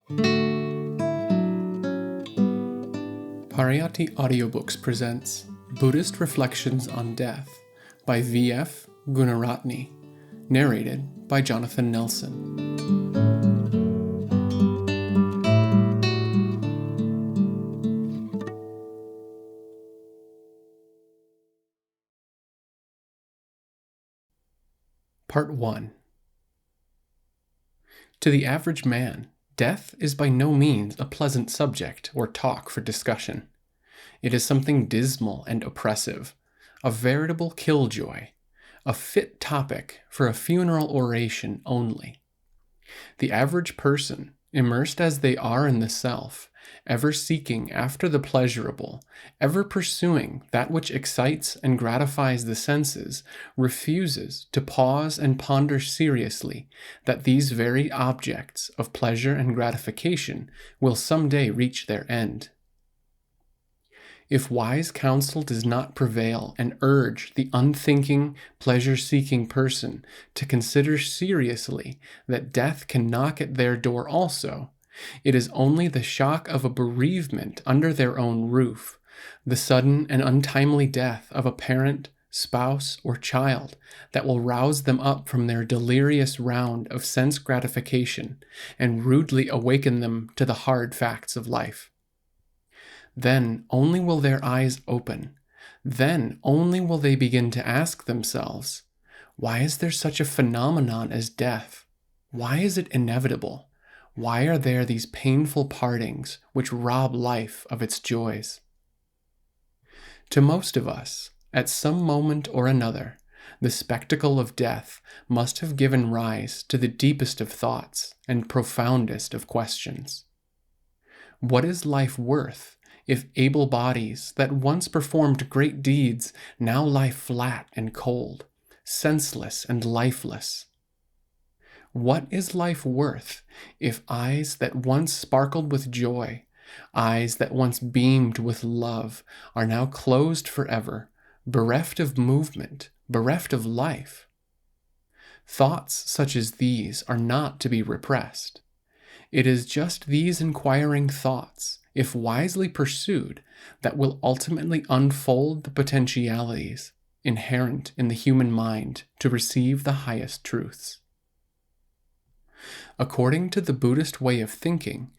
Pariyatti Audiobooks presents Buddhist Reflections on Death by V.F. Gunaratne, narrated by Jonathan Nelson. Part 1. To the average man, death is by no means a pleasant subject or talk for discussion. It is something dismal and oppressive, a veritable killjoy, a fit topic for a funeral oration only. The average person, immersed as they are in the self, ever seeking after the pleasurable, ever pursuing that which excites and gratifies the senses, refuses to pause and ponder seriously that these very objects of pleasure and gratification will someday reach their end. If wise counsel does not prevail and urge the unthinking, pleasure-seeking person to consider seriously that death can knock at their door also, it is only the shock of a bereavement under their own roof, the sudden and untimely death of a parent, spouse, or child that will rouse them up from their delirious round of sense gratification and rudely awaken them to the hard facts of life. Then only will their eyes open. Then only will they begin to ask themselves, why is there such a phenomenon as death? Why is it inevitable? Why are there these painful partings which rob life of its joys? To most of us, at some moment or another, the spectacle of death must have given rise to the deepest of thoughts and profoundest of questions. What is life worth if able bodies that once performed great deeds now lie flat and cold, senseless and lifeless? What is life worth if eyes that once sparkled with joy, eyes that once beamed with love, are now closed forever, bereft of movement, bereft of life? Thoughts such as these are not to be repressed. It is just these inquiring thoughts, if wisely pursued, that will ultimately unfold the potentialities inherent in the human mind to receive the highest truths. According to the Buddhist way of thinking,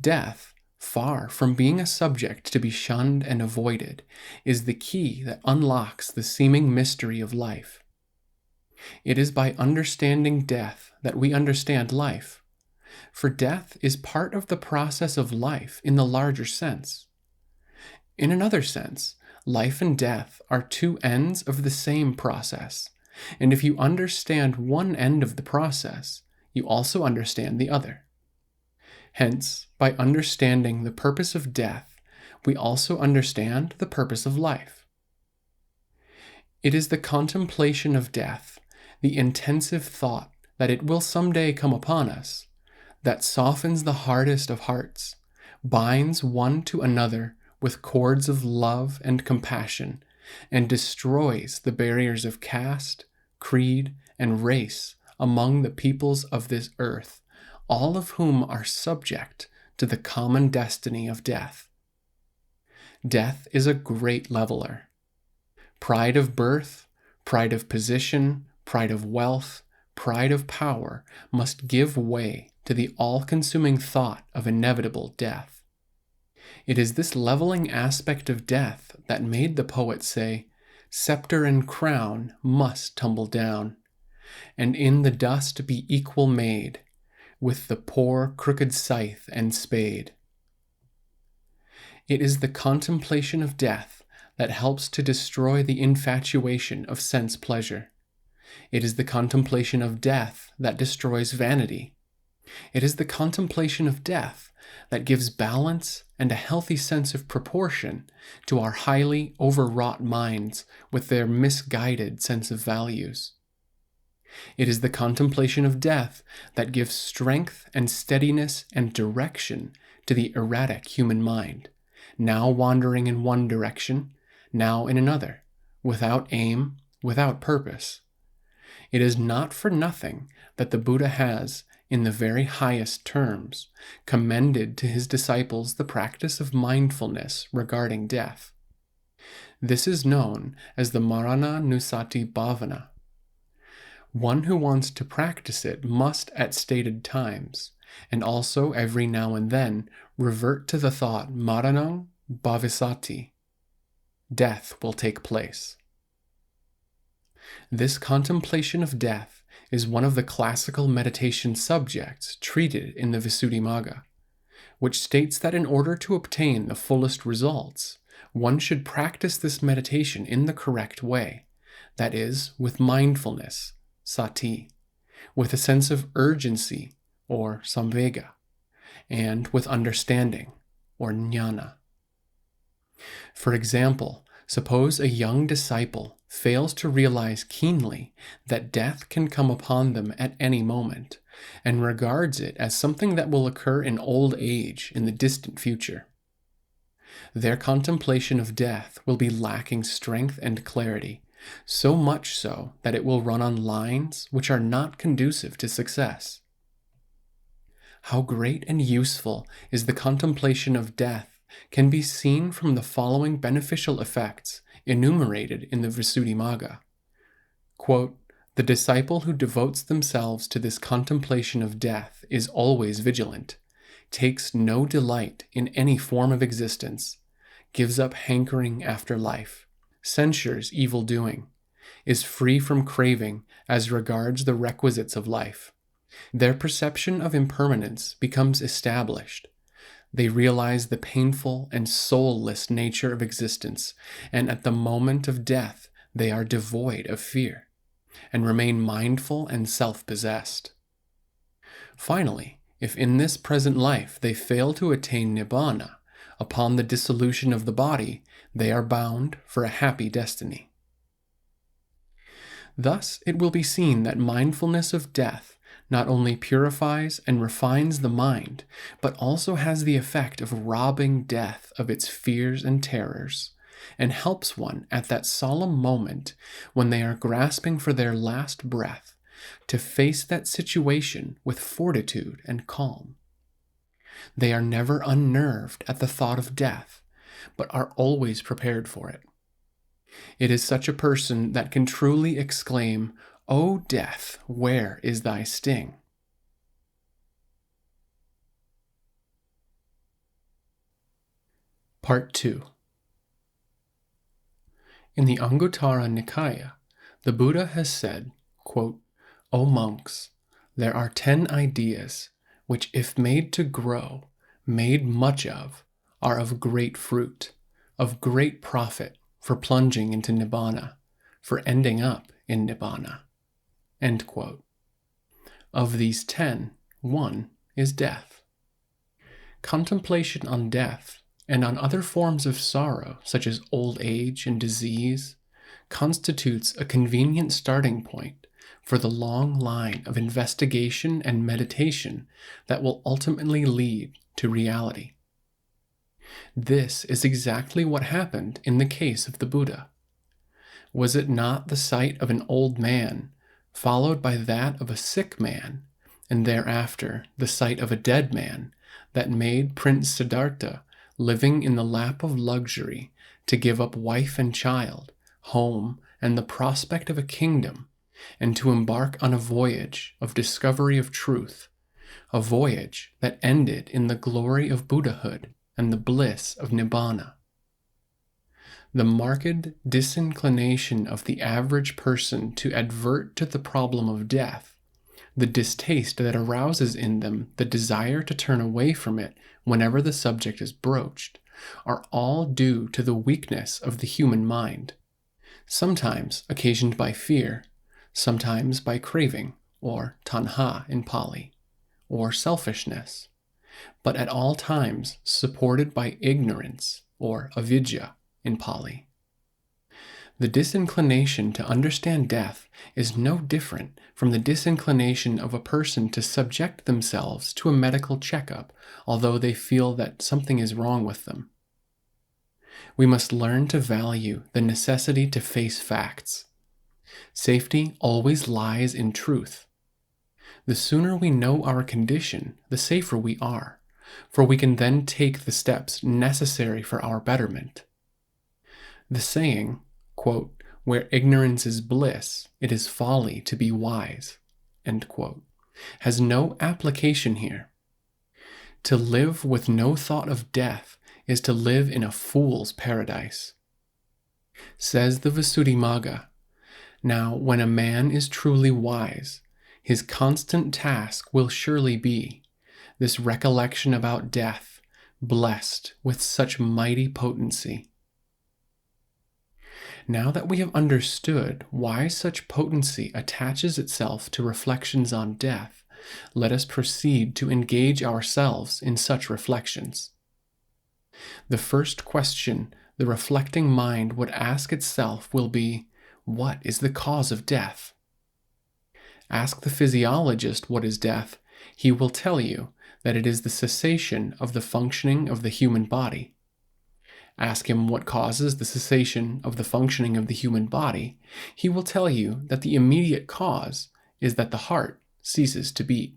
death, far from being a subject to be shunned and avoided, is the key that unlocks the seeming mystery of life. It is by understanding death that we understand life. For death is part of the process of life in the larger sense. In another sense, life and death are two ends of the same process, and if you understand one end of the process, you also understand the other. Hence, by understanding the purpose of death, we also understand the purpose of life. It is the contemplation of death, the intensive thought that it will someday come upon us, that softens the hardest of hearts, binds one to another with cords of love and compassion, and destroys the barriers of caste, creed, and race among the peoples of this earth, all of whom are subject to the common destiny of death. Death is a great leveler. Pride of birth, pride of position, pride of wealth, pride of power must give way to the all-consuming thought of inevitable death. It is this leveling aspect of death that made the poet say, "Scepter and crown must tumble down, and in the dust be equal made with the poor crooked scythe and spade." It is the contemplation of death that helps to destroy the infatuation of sense pleasure. It is the contemplation of death that destroys vanity. It is the contemplation of death that gives balance and a healthy sense of proportion to our highly overwrought minds with their misguided sense of values. It is the contemplation of death that gives strength and steadiness and direction to the erratic human mind, now wandering in one direction, now in another, without aim, without purpose. It is not for nothing that the Buddha has, in the very highest terms, commended to his disciples the practice of mindfulness regarding death. This is known as the Marana Nusati Bhavana. One who wants to practice it must at stated times, and also every now and then, revert to the thought Maranam Bhavisati. Death will take place. This contemplation of death is one of the classical meditation subjects treated in the Visuddhimagga, which states that in order to obtain the fullest results, one should practice this meditation in the correct way, that is, with mindfulness, sati, with a sense of urgency, or samvega, and with understanding, or jnana. For example, suppose a young disciple fails to realize keenly that death can come upon them at any moment, and regards it as something that will occur in old age in the distant future. Their contemplation of death will be lacking strength and clarity, so much so that it will run on lines which are not conducive to success. How great and useful is the contemplation of death can be seen from the following beneficial effects enumerated in the Visuddhimagga. Quote, "The disciple who devotes themselves to this contemplation of death is always vigilant, takes no delight in any form of existence, gives up hankering after life, censures evil doing, is free from craving as regards the requisites of life. Their perception of impermanence becomes established. They realize the painful and soulless nature of existence, and at the moment of death they are devoid of fear, and remain mindful and self-possessed. Finally, if in this present life they fail to attain nibbana, upon the dissolution of the body, they are bound for a happy destiny." Thus it will be seen that mindfulness of death not only purifies and refines the mind, but also has the effect of robbing death of its fears and terrors, and helps one at that solemn moment when they are grasping for their last breath to face that situation with fortitude and calm. They are never unnerved at the thought of death, but are always prepared for it. It is such a person that can truly exclaim, "O death, where is thy sting?" Part 2. In the Anguttara Nikaya, the Buddha has said, quote, "O monks, there are 10 ideas which, if made to grow, made much of, are of great fruit, of great profit for plunging into Nibbana, for ending up in Nibbana." End quote. Of these 10, one is death. Contemplation on death and on other forms of sorrow, such as old age and disease, constitutes a convenient starting point for the long line of investigation and meditation that will ultimately lead to reality. This is exactly what happened in the case of the Buddha. Was it not the sight of an old man, followed by that of a sick man, and thereafter the sight of a dead man, that made Prince Siddhartha, living in the lap of luxury, to give up wife and child, home, and the prospect of a kingdom, and to embark on a voyage of discovery of truth, a voyage that ended in the glory of Buddhahood and the bliss of Nibbana? The marked disinclination of the average person to advert to the problem of death, the distaste that arouses in them the desire to turn away from it whenever the subject is broached, are all due to the weakness of the human mind, sometimes occasioned by fear, sometimes by craving, or tanha in Pāli, or selfishness, but at all times supported by ignorance, or avidya in Pāli. The disinclination to understand death is no different from the disinclination of a person to subject themselves to a medical checkup, although they feel that something is wrong with them. We must learn to value the necessity to face facts. Safety always lies in truth. The sooner we know our condition, the safer we are, for we can then take the steps necessary for our betterment. The saying, quote, "Where ignorance is bliss, it is folly to be wise," end quote, has no application here. To live with no thought of death is to live in a fool's paradise. Says the Visuddhimagga, "Now when a man is truly wise, his constant task will surely be this recollection about death, blessed with such mighty potency." Now that we have understood why such potency attaches itself to reflections on death, let us proceed to engage ourselves in such reflections. The first question the reflecting mind would ask itself will be, what is the cause of death? Ask the physiologist what is death, he will tell you that it is the cessation of the functioning of the human body. Ask him what causes the cessation of the functioning of the human body, he will tell you that the immediate cause is that the heart ceases to beat.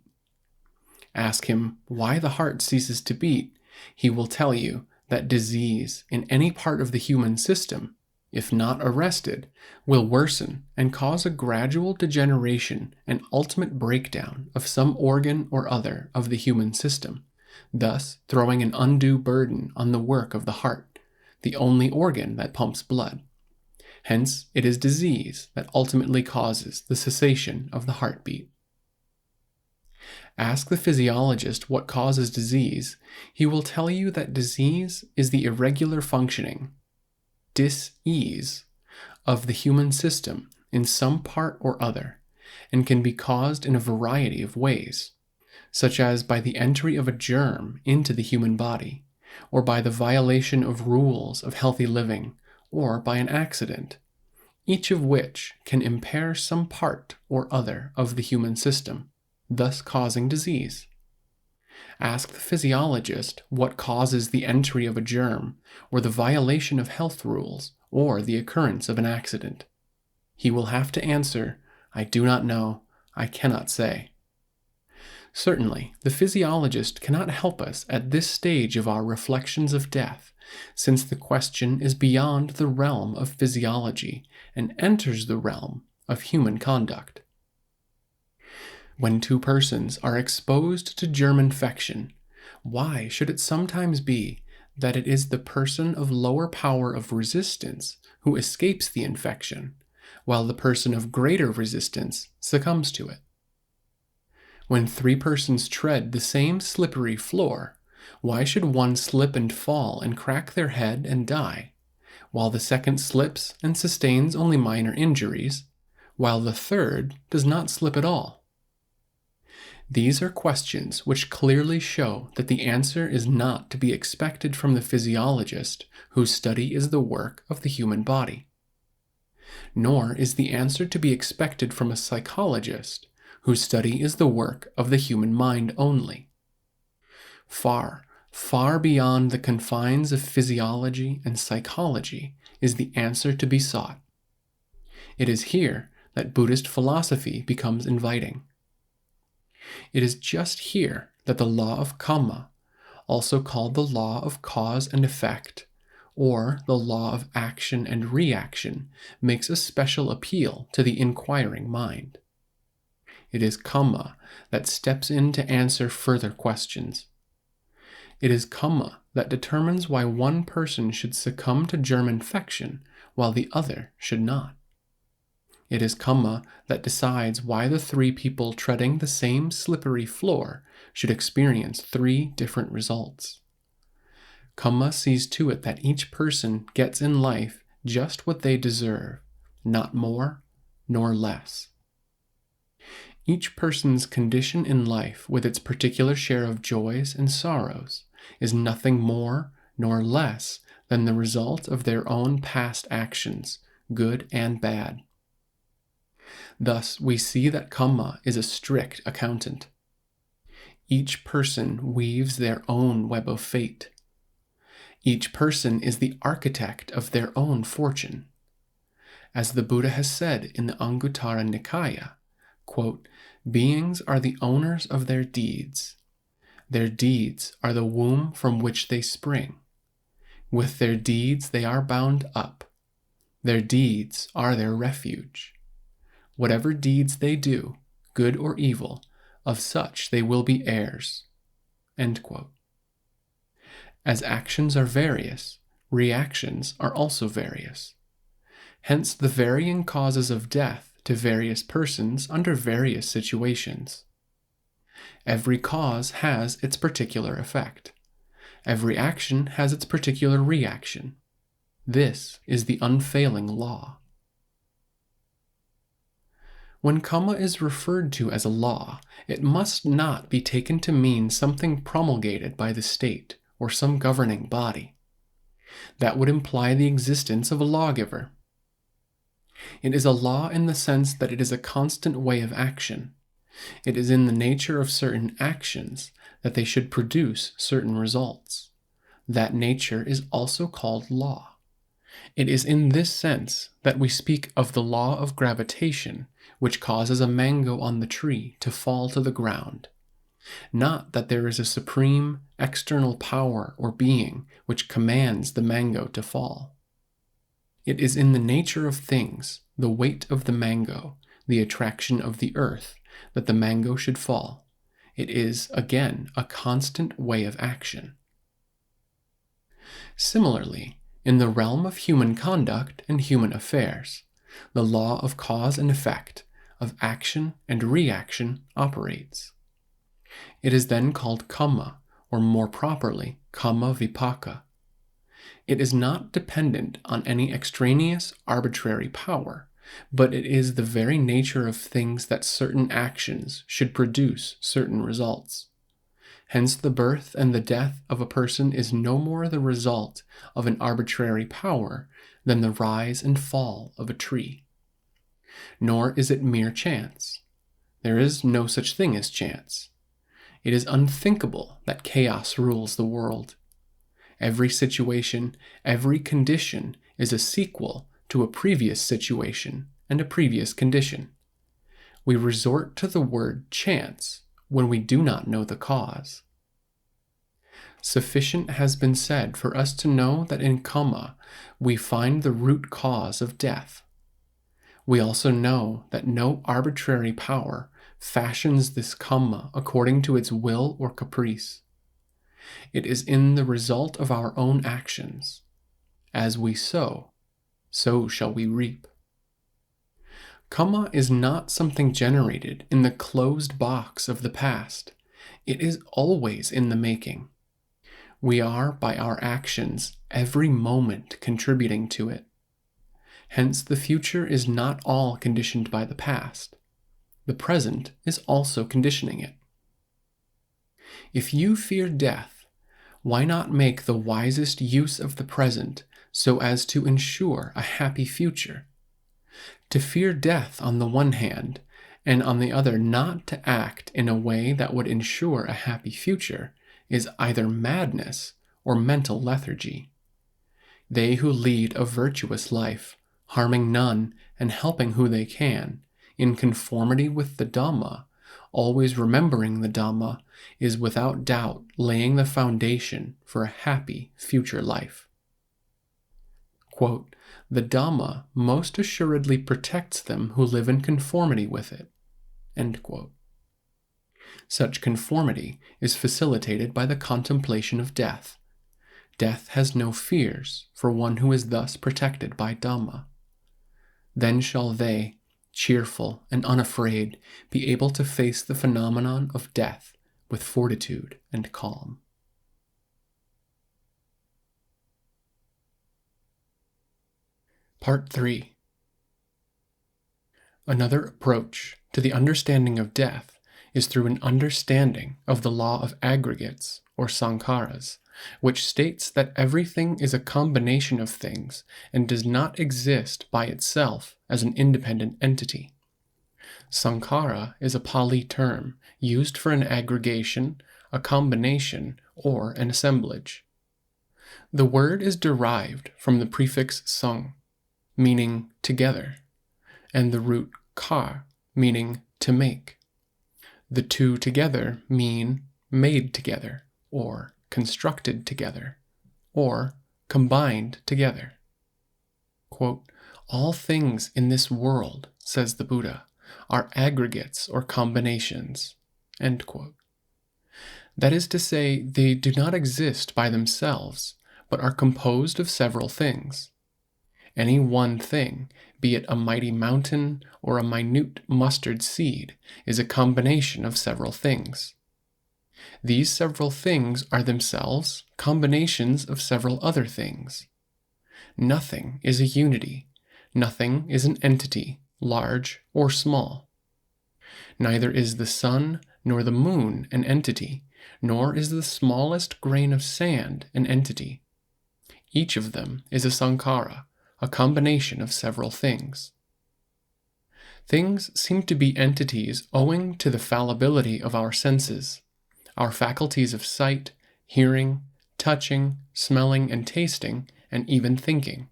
Ask him why the heart ceases to beat, he will tell you that disease in any part of the human system, if not arrested, will worsen and cause a gradual degeneration and ultimate breakdown of some organ or other of the human system, thus throwing an undue burden on the work of the heart, the only organ that pumps blood. Hence, it is disease that ultimately causes the cessation of the heartbeat. Ask the physiologist what causes disease, he will tell you that disease is the irregular functioning, dis-ease, of the human system in some part or other, and can be caused in a variety of ways, such as by the entry of a germ into the human body, or by the violation of rules of healthy living, or by an accident, each of which can impair some part or other of the human system, thus causing disease. Ask the physiologist what causes the entry of a germ, or the violation of health rules, or the occurrence of an accident. He will have to answer, "I do not know, I cannot say." Certainly, the physiologist cannot help us at this stage of our reflections of death, since the question is beyond the realm of physiology and enters the realm of human conduct. When two persons are exposed to germ infection, why should it sometimes be that it is the person of lower power of resistance who escapes the infection, while the person of greater resistance succumbs to it? When three persons tread the same slippery floor, why should one slip and fall and crack their head and die, while the second slips and sustains only minor injuries, while the third does not slip at all? These are questions which clearly show that the answer is not to be expected from the physiologist whose study is the work of the human body. Nor is the answer to be expected from a psychologist whose study is the work of the human mind only. Far, far beyond the confines of physiology and psychology is the answer to be sought. It is here that Buddhist philosophy becomes inviting. It is just here that the law of karma, also called the law of cause and effect, or the law of action and reaction, makes a special appeal to the inquiring mind. It is karma that steps in to answer further questions. It is karma that determines why one person should succumb to germ infection while the other should not. It is karma that decides why the three people treading the same slippery floor should experience three different results. Karma sees to it that each person gets in life just what they deserve, not more nor less. Each person's condition in life with its particular share of joys and sorrows is nothing more nor less than the result of their own past actions, good and bad. Thus, we see that karma is a strict accountant. Each person weaves their own web of fate. Each person is the architect of their own fortune. As the Buddha has said in the Anguttara Nikaya, quote, Beings are the owners of their deeds. Their deeds are the womb from which they spring. With their deeds they are bound up. Their deeds are their refuge. Whatever deeds they do, good or evil, of such they will be heirs." End quote. As actions are various, reactions are also various. Hence the varying causes of death to various persons under various situations. Every cause has its particular effect. Every action has its particular reaction. This is the unfailing law. When karma is referred to as a law, it must not be taken to mean something promulgated by the state or some governing body. That would imply the existence of a lawgiver. It is a law in the sense that it is a constant way of action. It is in the nature of certain actions that they should produce certain results. That nature is also called law. It is in this sense that we speak of the law of gravitation, which causes a mango on the tree to fall to the ground. Not that there is a supreme external power or being which commands the mango to fall. It is in the nature of things, the weight of the mango, the attraction of the earth, that the mango should fall. It is, again, a constant way of action. Similarly, in the realm of human conduct and human affairs, the law of cause and effect, of action and reaction operates. It is then called kamma, or more properly, kamma vipaka. It is not dependent on any extraneous arbitrary power, but it is the very nature of things that certain actions should produce certain results. Hence the birth and the death of a person is no more the result of an arbitrary power than the rise and fall of a tree. Nor is it mere chance. There is no such thing as chance. It is unthinkable that chaos rules the world. Every situation, every condition is a sequel to a previous situation and a previous condition. We resort to the word chance when we do not know the cause. Sufficient has been said for us to know that in kamma we find the root cause of death. We also know that no arbitrary power fashions this kamma according to its will or caprice. It is in the result of our own actions. As we sow, so shall we reap. Kamma is not something generated in the closed box of the past. It is always in the making. We are, by our actions, every moment contributing to it. Hence, the future is not all conditioned by the past. The present is also conditioning it. If you fear death, why not make the wisest use of the present so as to ensure a happy future? To fear death on the one hand, and on the other not to act in a way that would ensure a happy future, is either madness or mental lethargy. They who lead a virtuous life, harming none and helping who they can, in conformity with the Dhamma, always remembering the Dhamma, is without doubt laying the foundation for a happy future life. Quote, "The Dhamma most assuredly protects them who live in conformity with it." End quote. Such conformity is facilitated by the contemplation of death. Death has no fears for one who is thus protected by Dhamma. Then shall they, cheerful and unafraid, be able to face the phenomenon of death with fortitude and calm. Part 3. Another approach to the understanding of death is through an understanding of the law of aggregates, or sankharas, which states that everything is a combination of things and does not exist by itself as an independent entity. Sankhara is a Pāli term used for an aggregation, a combination, or an assemblage. The word is derived from the prefix sang, meaning together, and the root kar, meaning to make. The two together mean made together, or constructed together, or combined together. Quote, all things in this world, says the Buddha, are aggregates or combinations. End quote. That is to say, they do not exist by themselves, but are composed of several things. Any one thing, be it a mighty mountain or a minute mustard seed, is a combination of several things. These several things are themselves combinations of several other things. Nothing is a unity. Nothing is an entity, large or small. Neither is the sun nor the moon an entity, nor is the smallest grain of sand an entity. Each of them is a sankhara, a combination of several things. Things seem to be entities owing to the fallibility of our senses, our faculties of sight, hearing, touching, smelling, and tasting, and even thinking.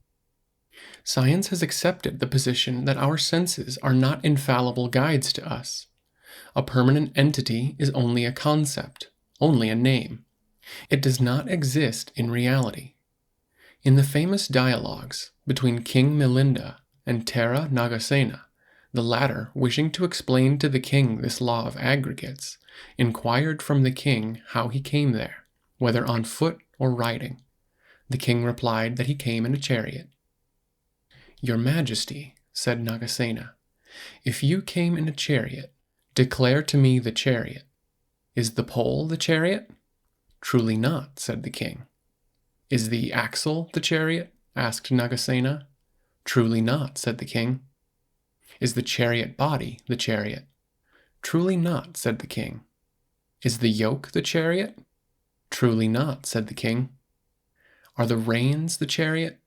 Science has accepted the position that our senses are not infallible guides to us. A permanent entity is only a concept, only a name. It does not exist in reality. In the famous dialogues between King Milinda and Tara Nagasena, the latter, wishing to explain to the king this law of aggregates, inquired from the king how he came there, whether on foot or riding. The king replied that he came in a chariot. Your Majesty, said Nagasena, if you came in a chariot, declare to me the chariot. Is the pole the chariot? Truly not, said the king. Is the axle the chariot? Asked Nagasena. Truly not, said the king. Is the chariot body the chariot? Truly not, said the king. Is the yoke the chariot? Truly not, said the king. Are the reins the chariot?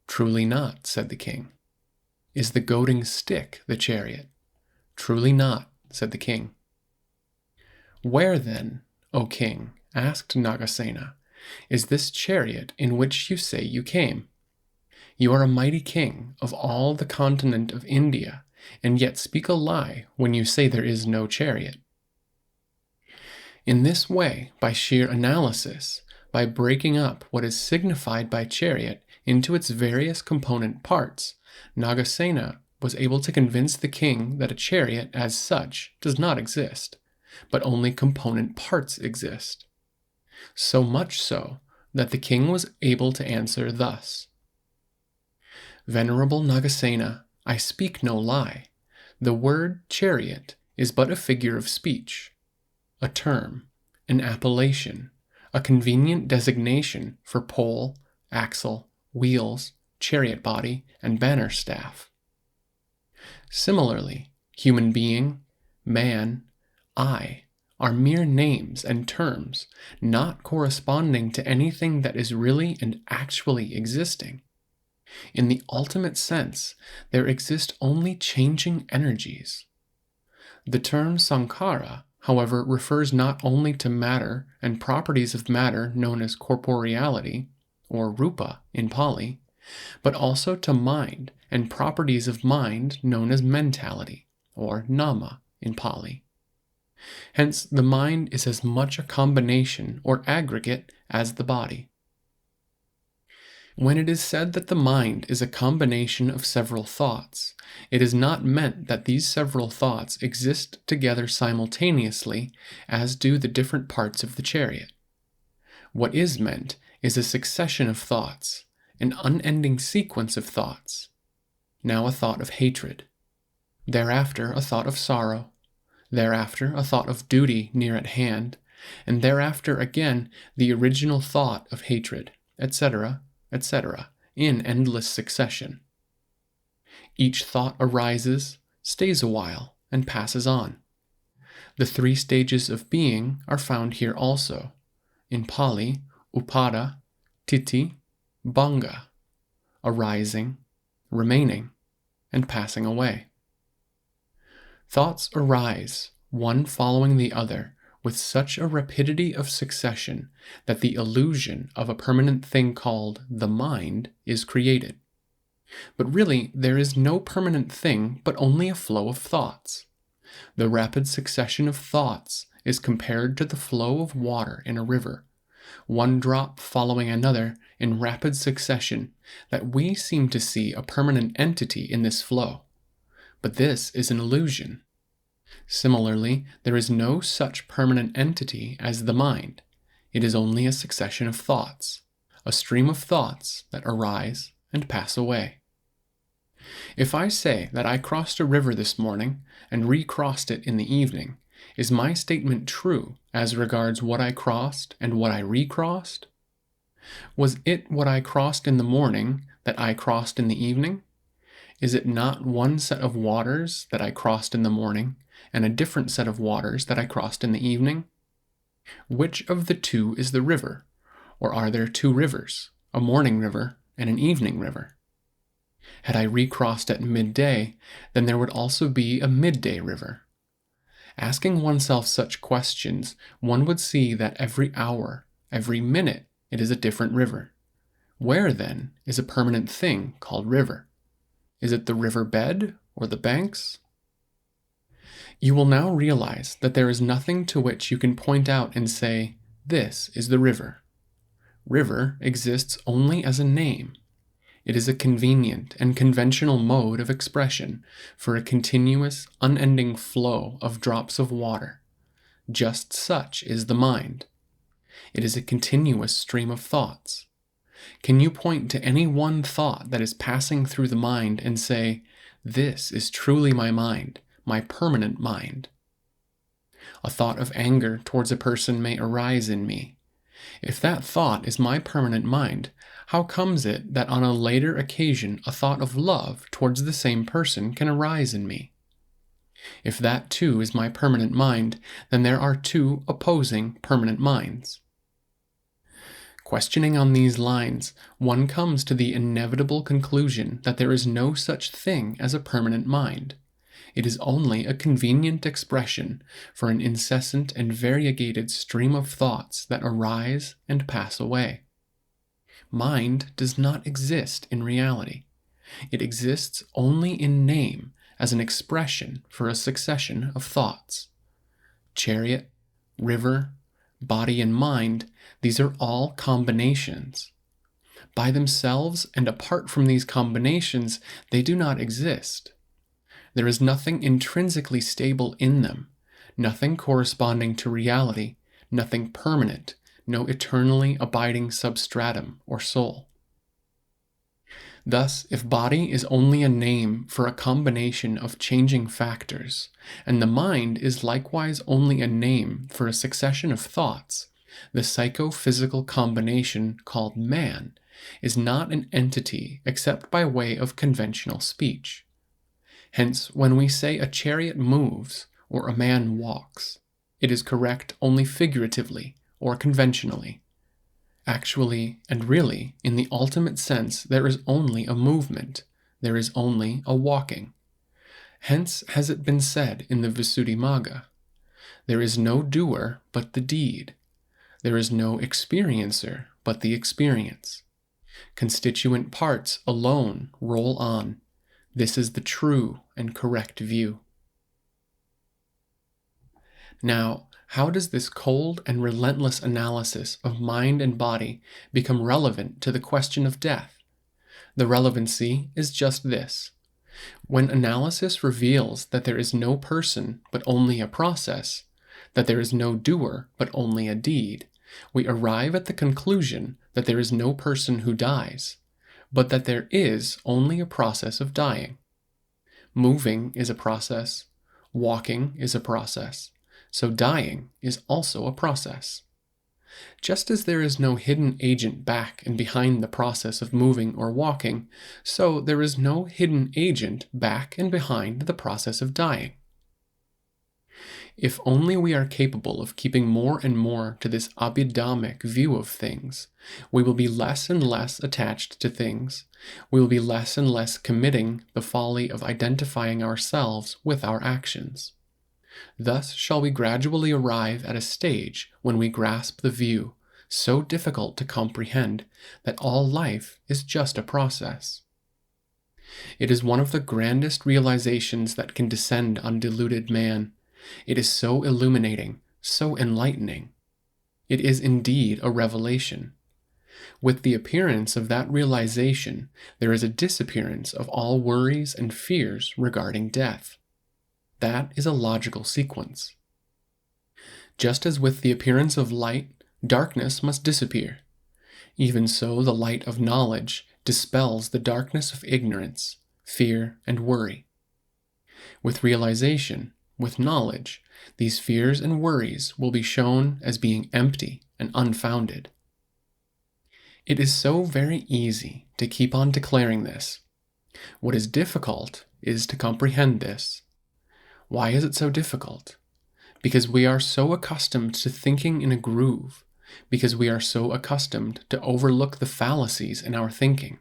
Truly not, said the king. Is the goading stick the chariot? Truly not, said the king. Where then, O king, asked Nagasena, is this chariot in which you say you came? You are a mighty king of all the continent of India, and yet speak a lie when you say there is no chariot. In this way, by sheer analysis, by breaking up what is signified by chariot into its various component parts, Nagasena was able to convince the king that a chariot as such does not exist, but only component parts exist. So much so that the king was able to answer thus. Venerable Nagasena, I speak no lie. The word chariot is but a figure of speech, a term, an appellation, a convenient designation for pole, axle, wheels, chariot body, and banner staff. Similarly, human being, man, I are mere names and terms, not corresponding to anything that is really and actually existing. In the ultimate sense, there exist only changing energies. The term sankhara, however, refers not only to matter and properties of matter known as corporeality, or rupa in Pāli, but also to mind and properties of mind known as mentality, or nama in Pāli. Hence, the mind is as much a combination or aggregate as the body. When it is said that the mind is a combination of several thoughts, it is not meant that these several thoughts exist together simultaneously as do the different parts of the chariot. What is meant is a succession of thoughts, an unending sequence of thoughts. Now a thought of hatred, thereafter a thought of sorrow, thereafter a thought of duty near at hand, and thereafter again the original thought of hatred, etc., etc., in endless succession. Each thought arises, stays a while, and passes on. The three stages of being are found here also, in Pāli, upada, titi, bhanga, arising, remaining, and passing away. Thoughts arise, one following the other, with such a rapidity of succession that the illusion of a permanent thing called the mind is created. But really, there is no permanent thing but only a flow of thoughts. The rapid succession of thoughts is compared to the flow of water in a river, one drop following another in rapid succession, that we seem to see a permanent entity in this flow. But this is an illusion. Similarly, there is no such permanent entity as the mind. It is only a succession of thoughts, a stream of thoughts that arise and pass away. If I say that I crossed a river this morning and recrossed it in the evening, is my statement true as regards what I crossed and what I recrossed? Was it what I crossed in the morning that I crossed in the evening? Is it not one set of waters that I crossed in the morning and a different set of waters that I crossed in the evening? Which of the two is the river? Or are there two rivers, a morning river and an evening river? Had I recrossed at midday, then there would also be a midday river. Asking oneself such questions, one would see that every hour, every minute, it is a different river. Where, then, is a permanent thing called river? Is it the river bed or the banks? You will now realize that there is nothing to which you can point out and say, "This is the river." River exists only as a name. It is a convenient and conventional mode of expression for a continuous, unending flow of drops of water. Just such is the mind. It is a continuous stream of thoughts. Can you point to any one thought that is passing through the mind and say, "This is truly my mind, my permanent mind"? A thought of anger towards a person may arise in me. If that thought is my permanent mind, how comes it that on a later occasion a thought of love towards the same person can arise in me? If that too is my permanent mind, then there are two opposing permanent minds. Questioning on these lines, one comes to the inevitable conclusion that there is no such thing as a permanent mind. It is only a convenient expression for an incessant and variegated stream of thoughts that arise and pass away. Mind does not exist in reality. It exists only in name as an expression for a succession of thoughts. Chariot, river, body and mind, these are all combinations. By themselves and apart from these combinations, they do not exist. There is nothing intrinsically stable in them, nothing corresponding to reality, nothing permanent, no eternally abiding substratum or soul. Thus, if body is only a name for a combination of changing factors, and the mind is likewise only a name for a succession of thoughts, the psychophysical combination called man is not an entity except by way of conventional speech. Hence, when we say a chariot moves or a man walks, it is correct only figuratively or conventionally. Actually and really, in the ultimate sense, there is only a movement, there is only a walking. Hence has it been said in the Visuddhimagga, there is no doer but the deed. There is no experiencer but the experience. Constituent parts alone roll on. This is the true and correct view. Now, how does this cold and relentless analysis of mind and body become relevant to the question of death? The relevancy is just this. When analysis reveals that there is no person but only a process, that there is no doer but only a deed, we arrive at the conclusion that there is no person who dies, but that there is only a process of dying. Moving is a process, walking is a process, so dying is also a process. Just as there is no hidden agent back and behind the process of moving or walking, so there is no hidden agent back and behind the process of dying. If only we are capable of keeping more and more to this Abhidhammic view of things, we will be less and less attached to things. We will be less and less committing the folly of identifying ourselves with our actions. Thus shall we gradually arrive at a stage when we grasp the view, so difficult to comprehend, that all life is just a process. It is one of the grandest realizations that can descend on deluded man. It is so illuminating, so enlightening. It is indeed a revelation. With the appearance of that realization, there is a disappearance of all worries and fears regarding death. That is a logical sequence. Just as with the appearance of light, darkness must disappear, even so the light of knowledge dispels the darkness of ignorance, fear, and worry. With realization, with knowledge, these fears and worries will be shown as being empty and unfounded. It is so very easy to keep on declaring this. What is difficult is to comprehend this. Why is it so difficult? Because we are so accustomed to thinking in a groove, because we are so accustomed to overlook the fallacies in our thinking,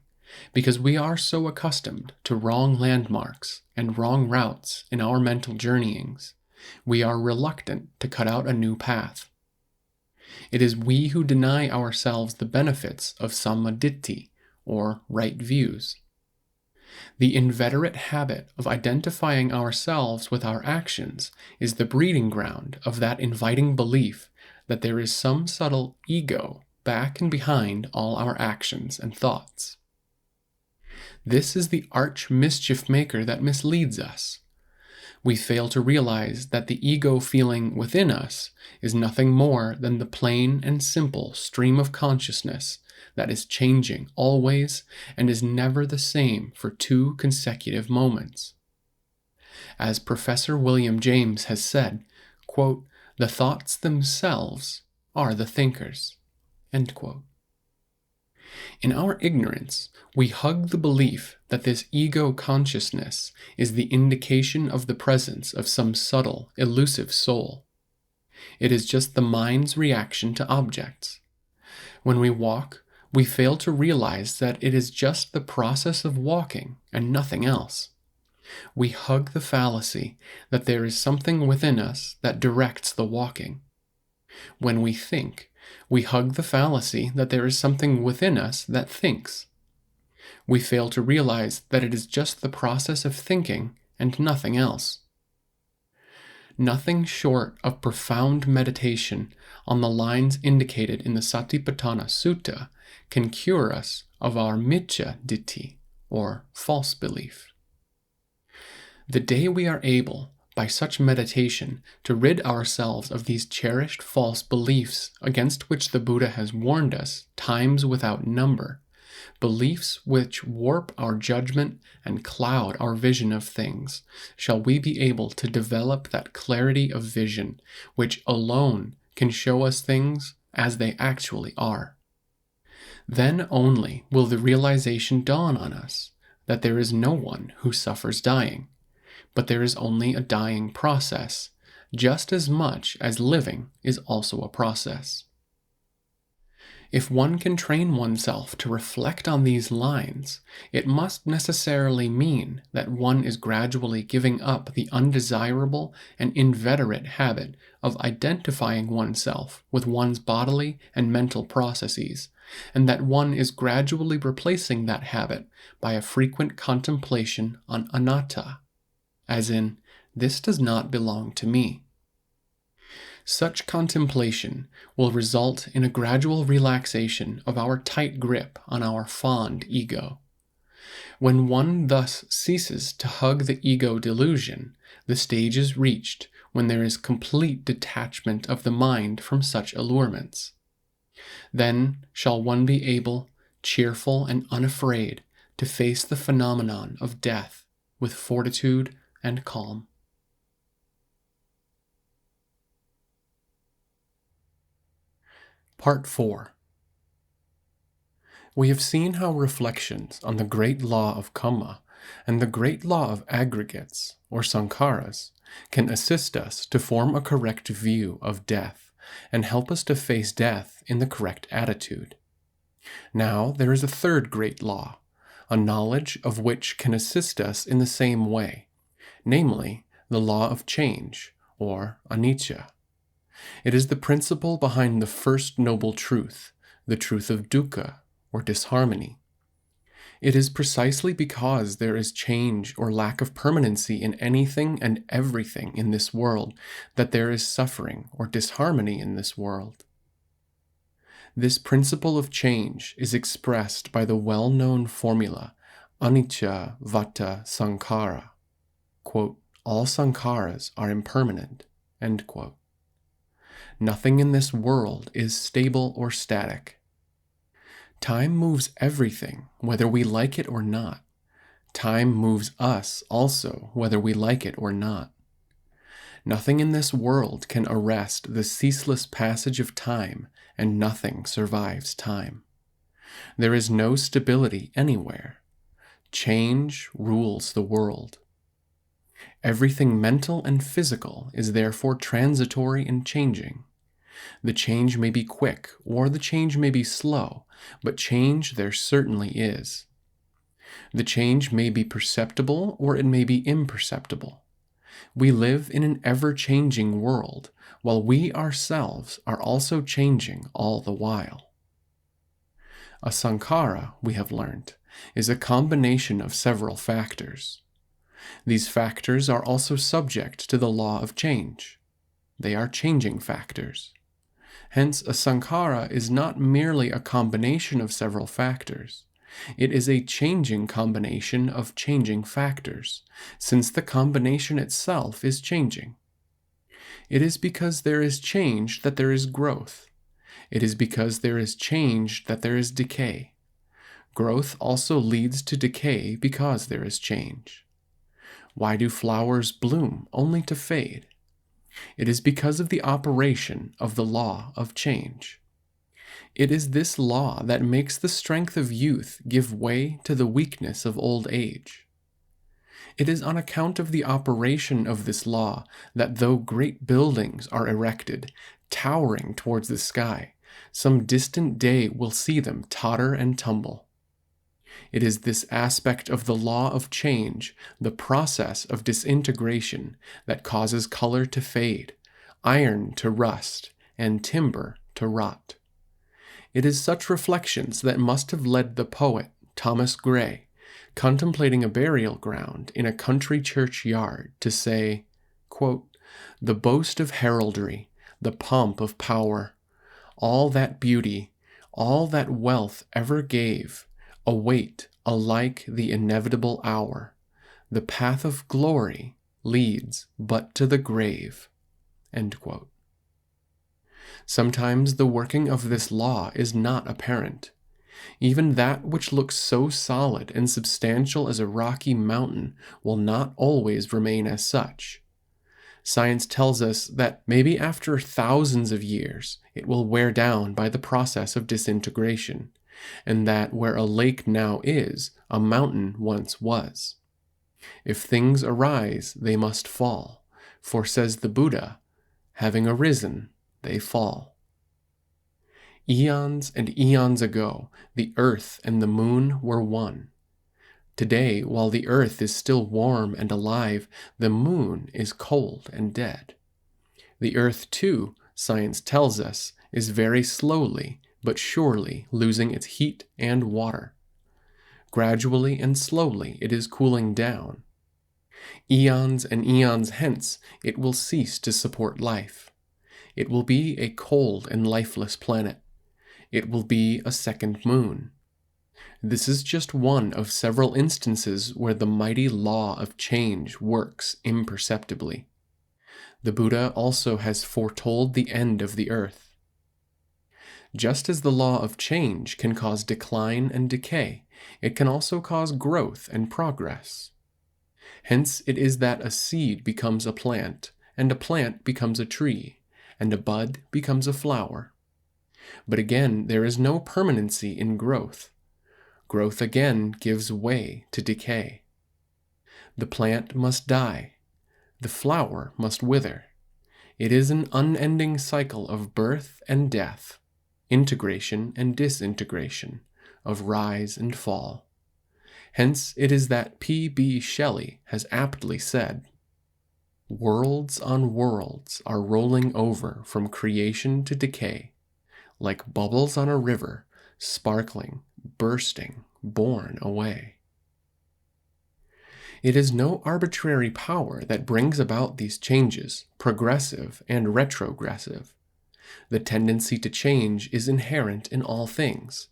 because we are so accustomed to wrong landmarks and wrong routes in our mental journeyings, we are reluctant to cut out a new path. It is we who deny ourselves the benefits of sammaditthi, or right views. The inveterate habit of identifying ourselves with our actions is the breeding ground of that inviting belief that there is some subtle ego back and behind all our actions and thoughts. This is the arch mischief maker that misleads us. We fail to realize that the ego feeling within us is nothing more than the plain and simple stream of consciousness that is changing always and is never the same for 2 consecutive moments. As Professor William James has said, quote, "The thoughts themselves are the thinkers." End quote. In our ignorance, we hug the belief that this ego consciousness is the indication of the presence of some subtle, elusive soul. It is just the mind's reaction to objects. When we walk, we fail to realize that it is just the process of walking and nothing else. We hug the fallacy that there is something within us that directs the walking. When we think, we hug the fallacy that there is something within us that thinks. We fail to realize that it is just the process of thinking and nothing else. Nothing short of profound meditation on the lines indicated in the Satipatthana Sutta can cure us of our miccha ditthi, or false belief. The day we are able, by such meditation, to rid ourselves of these cherished false beliefs against which the Buddha has warned us times without number, beliefs which warp our judgment and cloud our vision of things, shall we be able to develop that clarity of vision which alone can show us things as they actually are. Then only will the realization dawn on us that there is no one who suffers dying, but there is only a dying process, just as much as living is also a process. If one can train oneself to reflect on these lines, it must necessarily mean that one is gradually giving up the undesirable and inveterate habit of identifying oneself with one's bodily and mental processes, and that one is gradually replacing that habit by a frequent contemplation on anatta, as in, this does not belong to me. Such contemplation will result in a gradual relaxation of our tight grip on our fond ego. When one thus ceases to hug the ego delusion, the stage is reached when there is complete detachment of the mind from such allurements. Then shall one be able, cheerful and unafraid, to face the phenomenon of death with fortitude and calm. Part 4. We have seen how reflections on the great law of kamma and the great law of aggregates, or sankharas, can assist us to form a correct view of death and help us to face death in the correct attitude. Now there is a third great law, a knowledge of which can assist us in the same way, namely the law of change, or anicca. It is the principle behind the first noble truth, the truth of dukkha, or disharmony. It is precisely because there is change or lack of permanency in anything and everything in this world that there is suffering or disharmony in this world. This principle of change is expressed by the well-known formula anicca vata sankhara. Quote, all sankharas are impermanent. End quote. Nothing in this world is stable or static. Time moves everything, whether we like it or not. Time moves us also, whether we like it or not. Nothing in this world can arrest the ceaseless passage of time, and nothing survives time. There is no stability anywhere. Change rules the world. Everything mental and physical is therefore transitory and changing. The change may be quick, or the change may be slow, but change there certainly is. The change may be perceptible, or it may be imperceptible. We live in an ever-changing world, while we ourselves are also changing all the while. A sankhara, we have learned, is a combination of several factors. These factors are also subject to the law of change. They are changing factors. Hence, a sankhara is not merely a combination of several factors. It is a changing combination of changing factors, since the combination itself is changing. It is because there is change that there is growth. It is because there is change that there is decay. Growth also leads to decay because there is change. Why do flowers bloom only to fade? It is because of the operation of the law of change. It is this law that makes the strength of youth give way to the weakness of old age. It is on account of the operation of this law that though great buildings are erected, towering towards the sky, some distant day will see them totter and tumble. It is this aspect of the law of change, the process of disintegration, that causes color to fade, iron to rust, and timber to rot. It is such reflections that must have led the poet, Thomas Gray, contemplating a burial ground in a country churchyard, to say, quote, the boast of heraldry, the pomp of power, all that beauty, all that wealth ever gave, await alike the inevitable hour. The path of glory leads but to the grave. End quote. Sometimes the working of this law is not apparent. Even that which looks so solid and substantial as a rocky mountain will not always remain as such. Science tells us that maybe after thousands of years it will wear down by the process of disintegration, and that where a lake now is, a mountain once was. If things arise, they must fall, for says the Buddha, having arisen, they fall. Eons and eons ago, the earth and the moon were one. Today, while the earth is still warm and alive, the moon is cold and dead. The earth, too, science tells us, is very slowly but surely losing its heat and water. Gradually and slowly it is cooling down. Eons and eons hence it will cease to support life. It will be a cold and lifeless planet. It will be a second moon. This is just one of several instances where the mighty law of change works imperceptibly. The Buddha also has foretold the end of the earth. Just as the law of change can cause decline and decay, it can also cause growth and progress. Hence it is that a seed becomes a plant, and a plant becomes a tree, and a bud becomes a flower. But again, there is no permanency in growth. Growth again gives way to decay. The plant must die. The flower must wither. It is an unending cycle of birth and death, integration and disintegration, of rise and fall. Hence it is that P.B. Shelley has aptly said, worlds on worlds are rolling over from creation to decay, like bubbles on a river, sparkling, bursting, borne away. It is no arbitrary power that brings about these changes, progressive and retrogressive. The tendency to change is inherent in all things.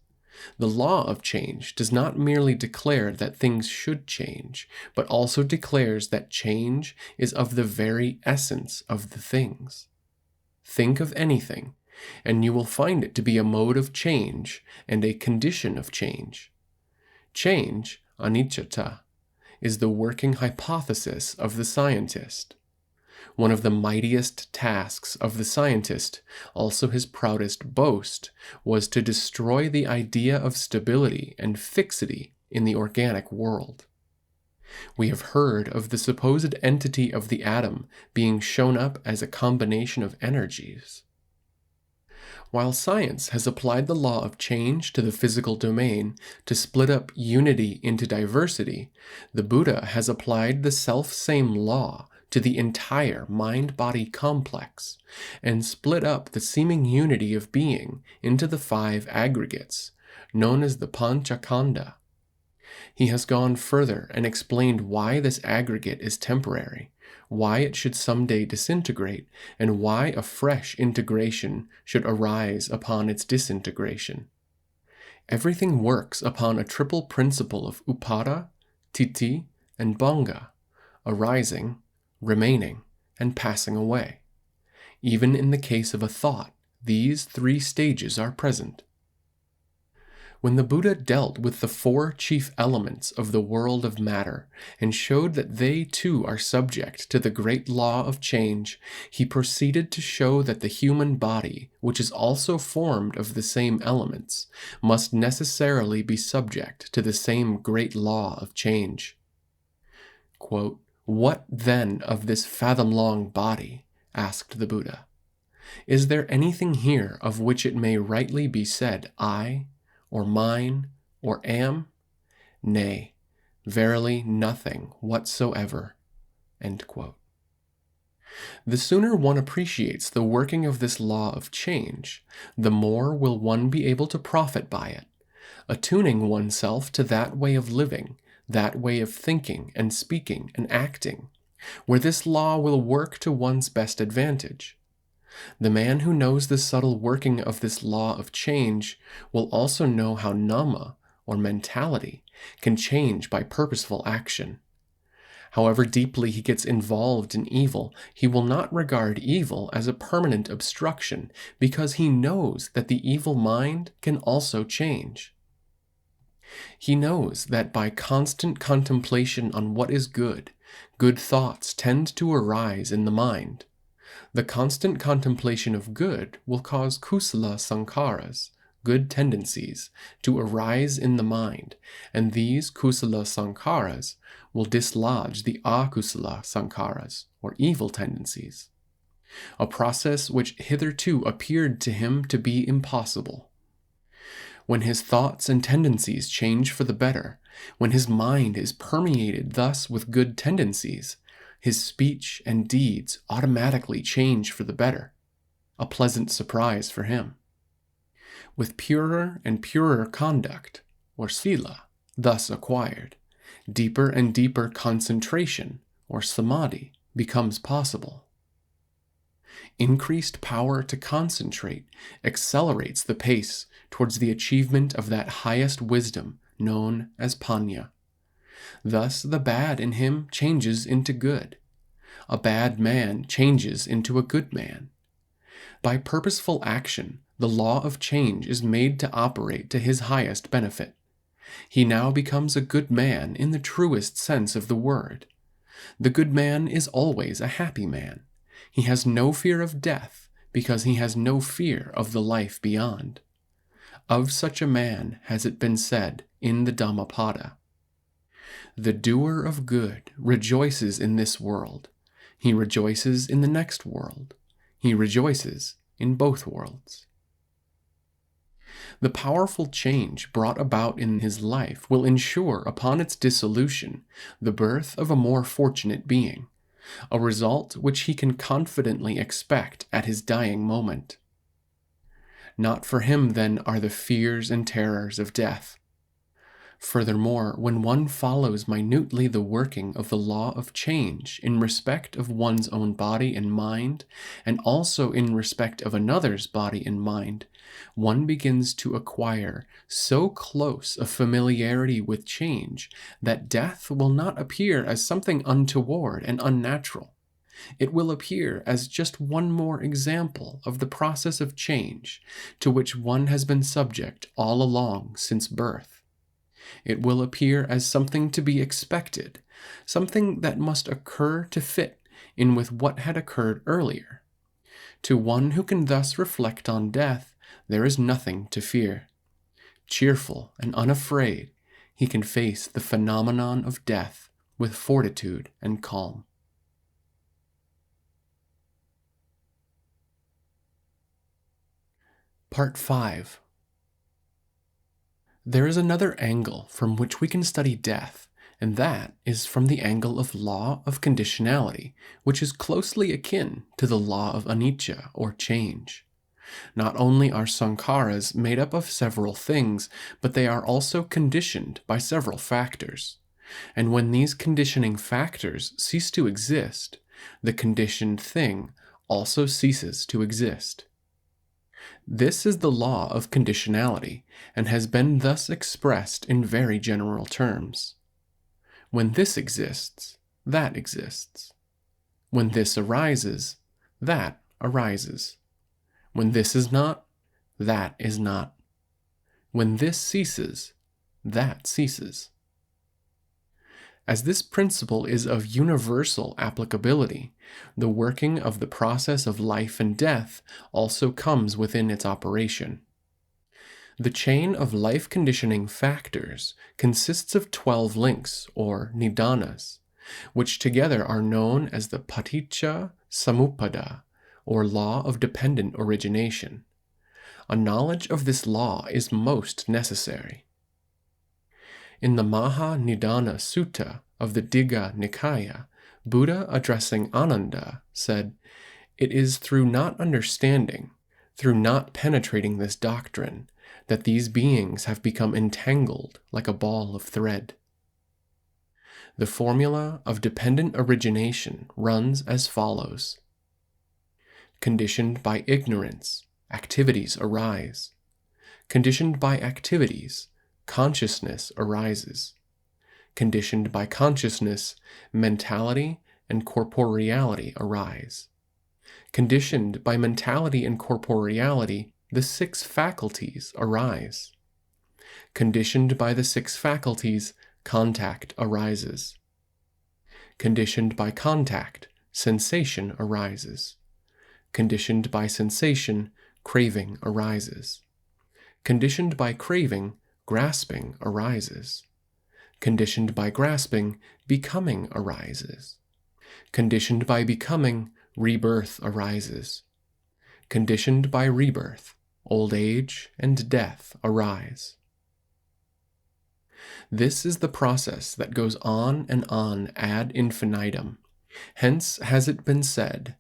The law of change does not merely declare that things should change, but also declares that change is of the very essence of the things. Think of anything, and you will find it to be a mode of change and a condition of change. Change, anicca, is the working hypothesis of the scientist. One of the mightiest tasks of the scientist, also his proudest boast, was to destroy the idea of stability and fixity in the organic world. We have heard of the supposed entity of the atom being shown up as a combination of energies. While science has applied the law of change to the physical domain to split up unity into diversity, the Buddha has applied the self-same law to the entire mind-body complex and split up the seeming unity of being into the 5 aggregates, known as the Panchakanda. He has gone further and explained why this aggregate is temporary, why it should someday disintegrate, and why a fresh integration should arise upon its disintegration. Everything works upon a triple principle of upada, titi, and bhanga, arising, remaining, and passing away. Even in the case of a thought, these 3 stages are present. When the Buddha dealt with the 4 chief elements of the world of matter and showed that they too are subject to the great law of change, he proceeded to show that the human body, which is also formed of the same elements, must necessarily be subject to the same great law of change. Quote, "What then of this fathom-long body?" asked the Buddha. "Is there anything here of which it may rightly be said, I, or mine, or am? Nay, verily nothing whatsoever." End quote. The sooner one appreciates the working of this law of change, the more will one be able to profit by it, attuning oneself to that way of living, that way of thinking and speaking and acting, where this law will work to one's best advantage. The man who knows the subtle working of this law of change will also know how nama, or mentality, can change by purposeful action. However deeply he gets involved in evil, he will not regard evil as a permanent obstruction because he knows that the evil mind can also change. He knows that by constant contemplation on what is good, good thoughts tend to arise in the mind. The constant contemplation of good will cause kusala sankharas, good tendencies, to arise in the mind, and these kusala sankharas will dislodge the akusala sankharas, or evil tendencies, a process which hitherto appeared to him to be impossible. When his thoughts and tendencies change for the better, when his mind is permeated thus with good tendencies, his speech and deeds automatically change for the better, a pleasant surprise for him. With purer and purer conduct, or sila, thus acquired, deeper and deeper concentration, or samadhi, becomes possible. Increased power to concentrate accelerates the pace towards the achievement of that highest wisdom known as panya. Thus the bad in him changes into good. A bad man changes into a good man. By purposeful action, the law of change is made to operate to his highest benefit. He now becomes a good man in the truest sense of the word. The good man is always a happy man. He has no fear of death because he has no fear of the life beyond. Of such a man has it been said in the Dhammapada, "The doer of good rejoices in this world. He rejoices in the next world. He rejoices in both worlds." The powerful change brought about in his life will ensure upon its dissolution the birth of a more fortunate being, a result which he can confidently expect at his dying moment. Not for him then are the fears and terrors of death. Furthermore, when one follows minutely the working of the law of change in respect of one's own body and mind, and also in respect of another's body and mind, one begins to acquire so close a familiarity with change that death will not appear as something untoward and unnatural. It will appear as just one more example of the process of change to which one has been subject all along since birth. It will appear as something to be expected, something that must occur to fit in with what had occurred earlier. To one who can thus reflect on death, there is nothing to fear. Cheerful and unafraid, he can face the phenomenon of death with fortitude and calm. Part 5. There is another angle from which we can study death, and that is from the angle of law of conditionality, which is closely akin to the law of anicca, or change. Not only are sankharas made up of several things, but they are also conditioned by several factors. And when these conditioning factors cease to exist, the conditioned thing also ceases to exist. This is the law of conditionality, and has been thus expressed in very general terms. When this exists, that exists. When this arises, that arises. When this is not, that is not. When this ceases, that ceases. As this principle is of universal applicability, the working of the process of life and death also comes within its operation. The chain of life conditioning factors consists of 12 links, or nidanas, which together are known as the paticca samuppada, or law of dependent origination. A knowledge of this law is most necessary. In the Maha Nidana Sutta of the Digha Nikaya, Buddha, addressing Ananda, said, "It is through not understanding, through not penetrating this doctrine, that these beings have become entangled like a ball of thread." The formula of dependent origination runs as follows. Conditioned by ignorance, activities arise. Conditioned by activities, consciousness arises. Conditioned by consciousness, mentality and corporeality arise. Conditioned by mentality and corporeality, the 6 faculties arise. Conditioned by the 6 faculties, contact arises. Conditioned by contact, sensation arises. Conditioned by sensation, craving arises. Conditioned by craving, grasping arises. Conditioned by grasping, becoming arises. Conditioned by becoming, rebirth arises. Conditioned by rebirth, old age and death arise. This is the process that goes on and on ad infinitum. Hence has it been said,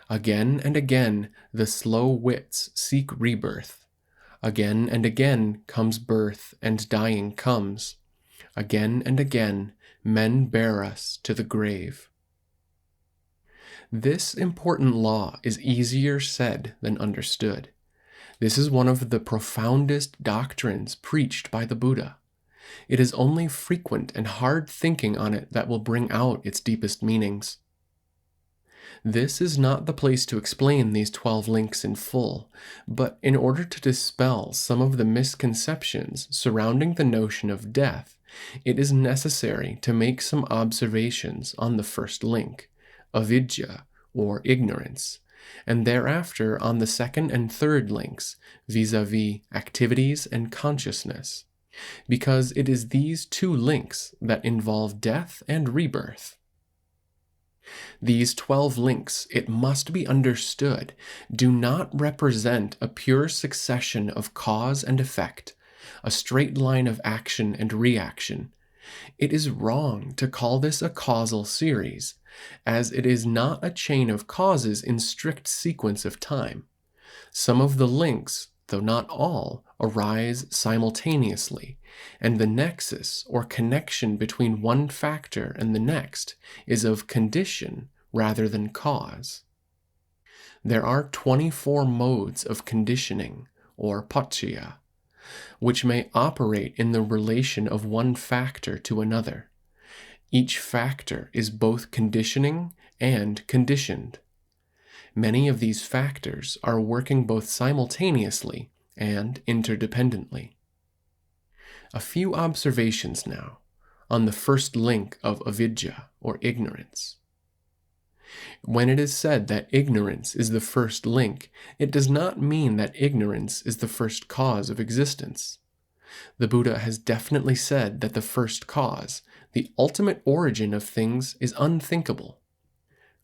"Again and again the slow wits seek rebirth. Again and again comes birth, and dying comes. Again and again men bear us to the grave." This important law is easier said than understood. This is one of the profoundest doctrines preached by the Buddha. It is only frequent and hard thinking on it that will bring out its deepest meanings. This is not the place to explain these 12 links in full, but in order to dispel some of the misconceptions surrounding the notion of death, it is necessary to make some observations on the first link, avidya, or ignorance, and thereafter on the second and third links, vis-a-vis activities and consciousness, because it is these 2 links that involve death and rebirth. These 12 links, it must be understood, do not represent a pure succession of cause and effect, a straight line of action and reaction. It is wrong to call this a causal series, as it is not a chain of causes in strict sequence of time. Some of the links, though not all, arise simultaneously, and the nexus or connection between one factor and the next is of condition rather than cause. There are 24 modes of conditioning, or paccaya, which may operate in the relation of one factor to another. Each factor is both conditioning and conditioned. Many of these factors are working both simultaneously and interdependently. A few observations now on the first link of avidya, or ignorance. When it is said that ignorance is the first link, it does not mean that ignorance is the first cause of existence. The Buddha has definitely said that the first cause, the ultimate origin of things, is unthinkable.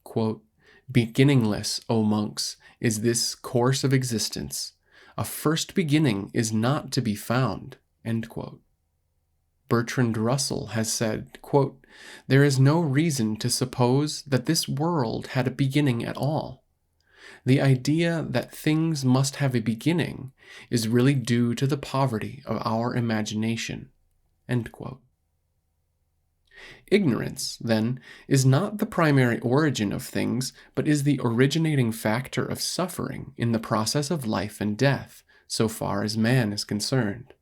Quote, "Beginningless, O monks, is this course of existence. A first beginning is not to be found." End quote. Bertrand Russell has said, quote, "There is no reason to suppose that this world had a beginning at all. The idea that things must have a beginning is really due to the poverty of our imagination." End quote. Ignorance, then, is not the primary origin of things, but is the originating factor of suffering in the process of life and death, so far as man is concerned.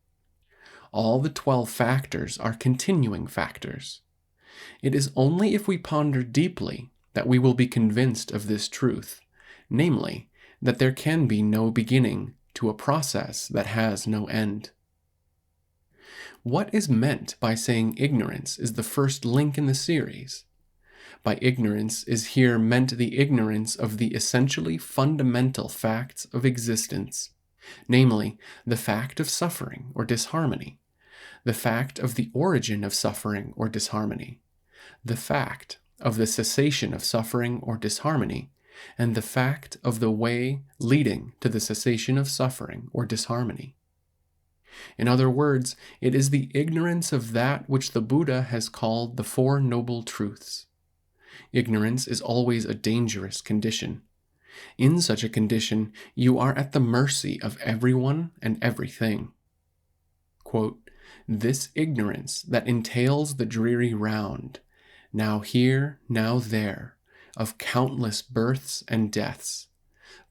All the 12 factors are continuing factors. It is only if we ponder deeply that we will be convinced of this truth, namely, that there can be no beginning to a process that has no end. What is meant by saying ignorance is the first link in the series? By ignorance is here meant the ignorance of the essentially fundamental facts of existence, namely, the fact of suffering or disharmony, the fact of the origin of suffering or disharmony, the fact of the cessation of suffering or disharmony, and the fact of the way leading to the cessation of suffering or disharmony. In other words, it is the ignorance of that which the Buddha has called the Four Noble Truths. Ignorance is always a dangerous condition. In such a condition, you are at the mercy of everyone and everything. Quote, "This ignorance that entails the dreary round, now here, now there, of countless births and deaths,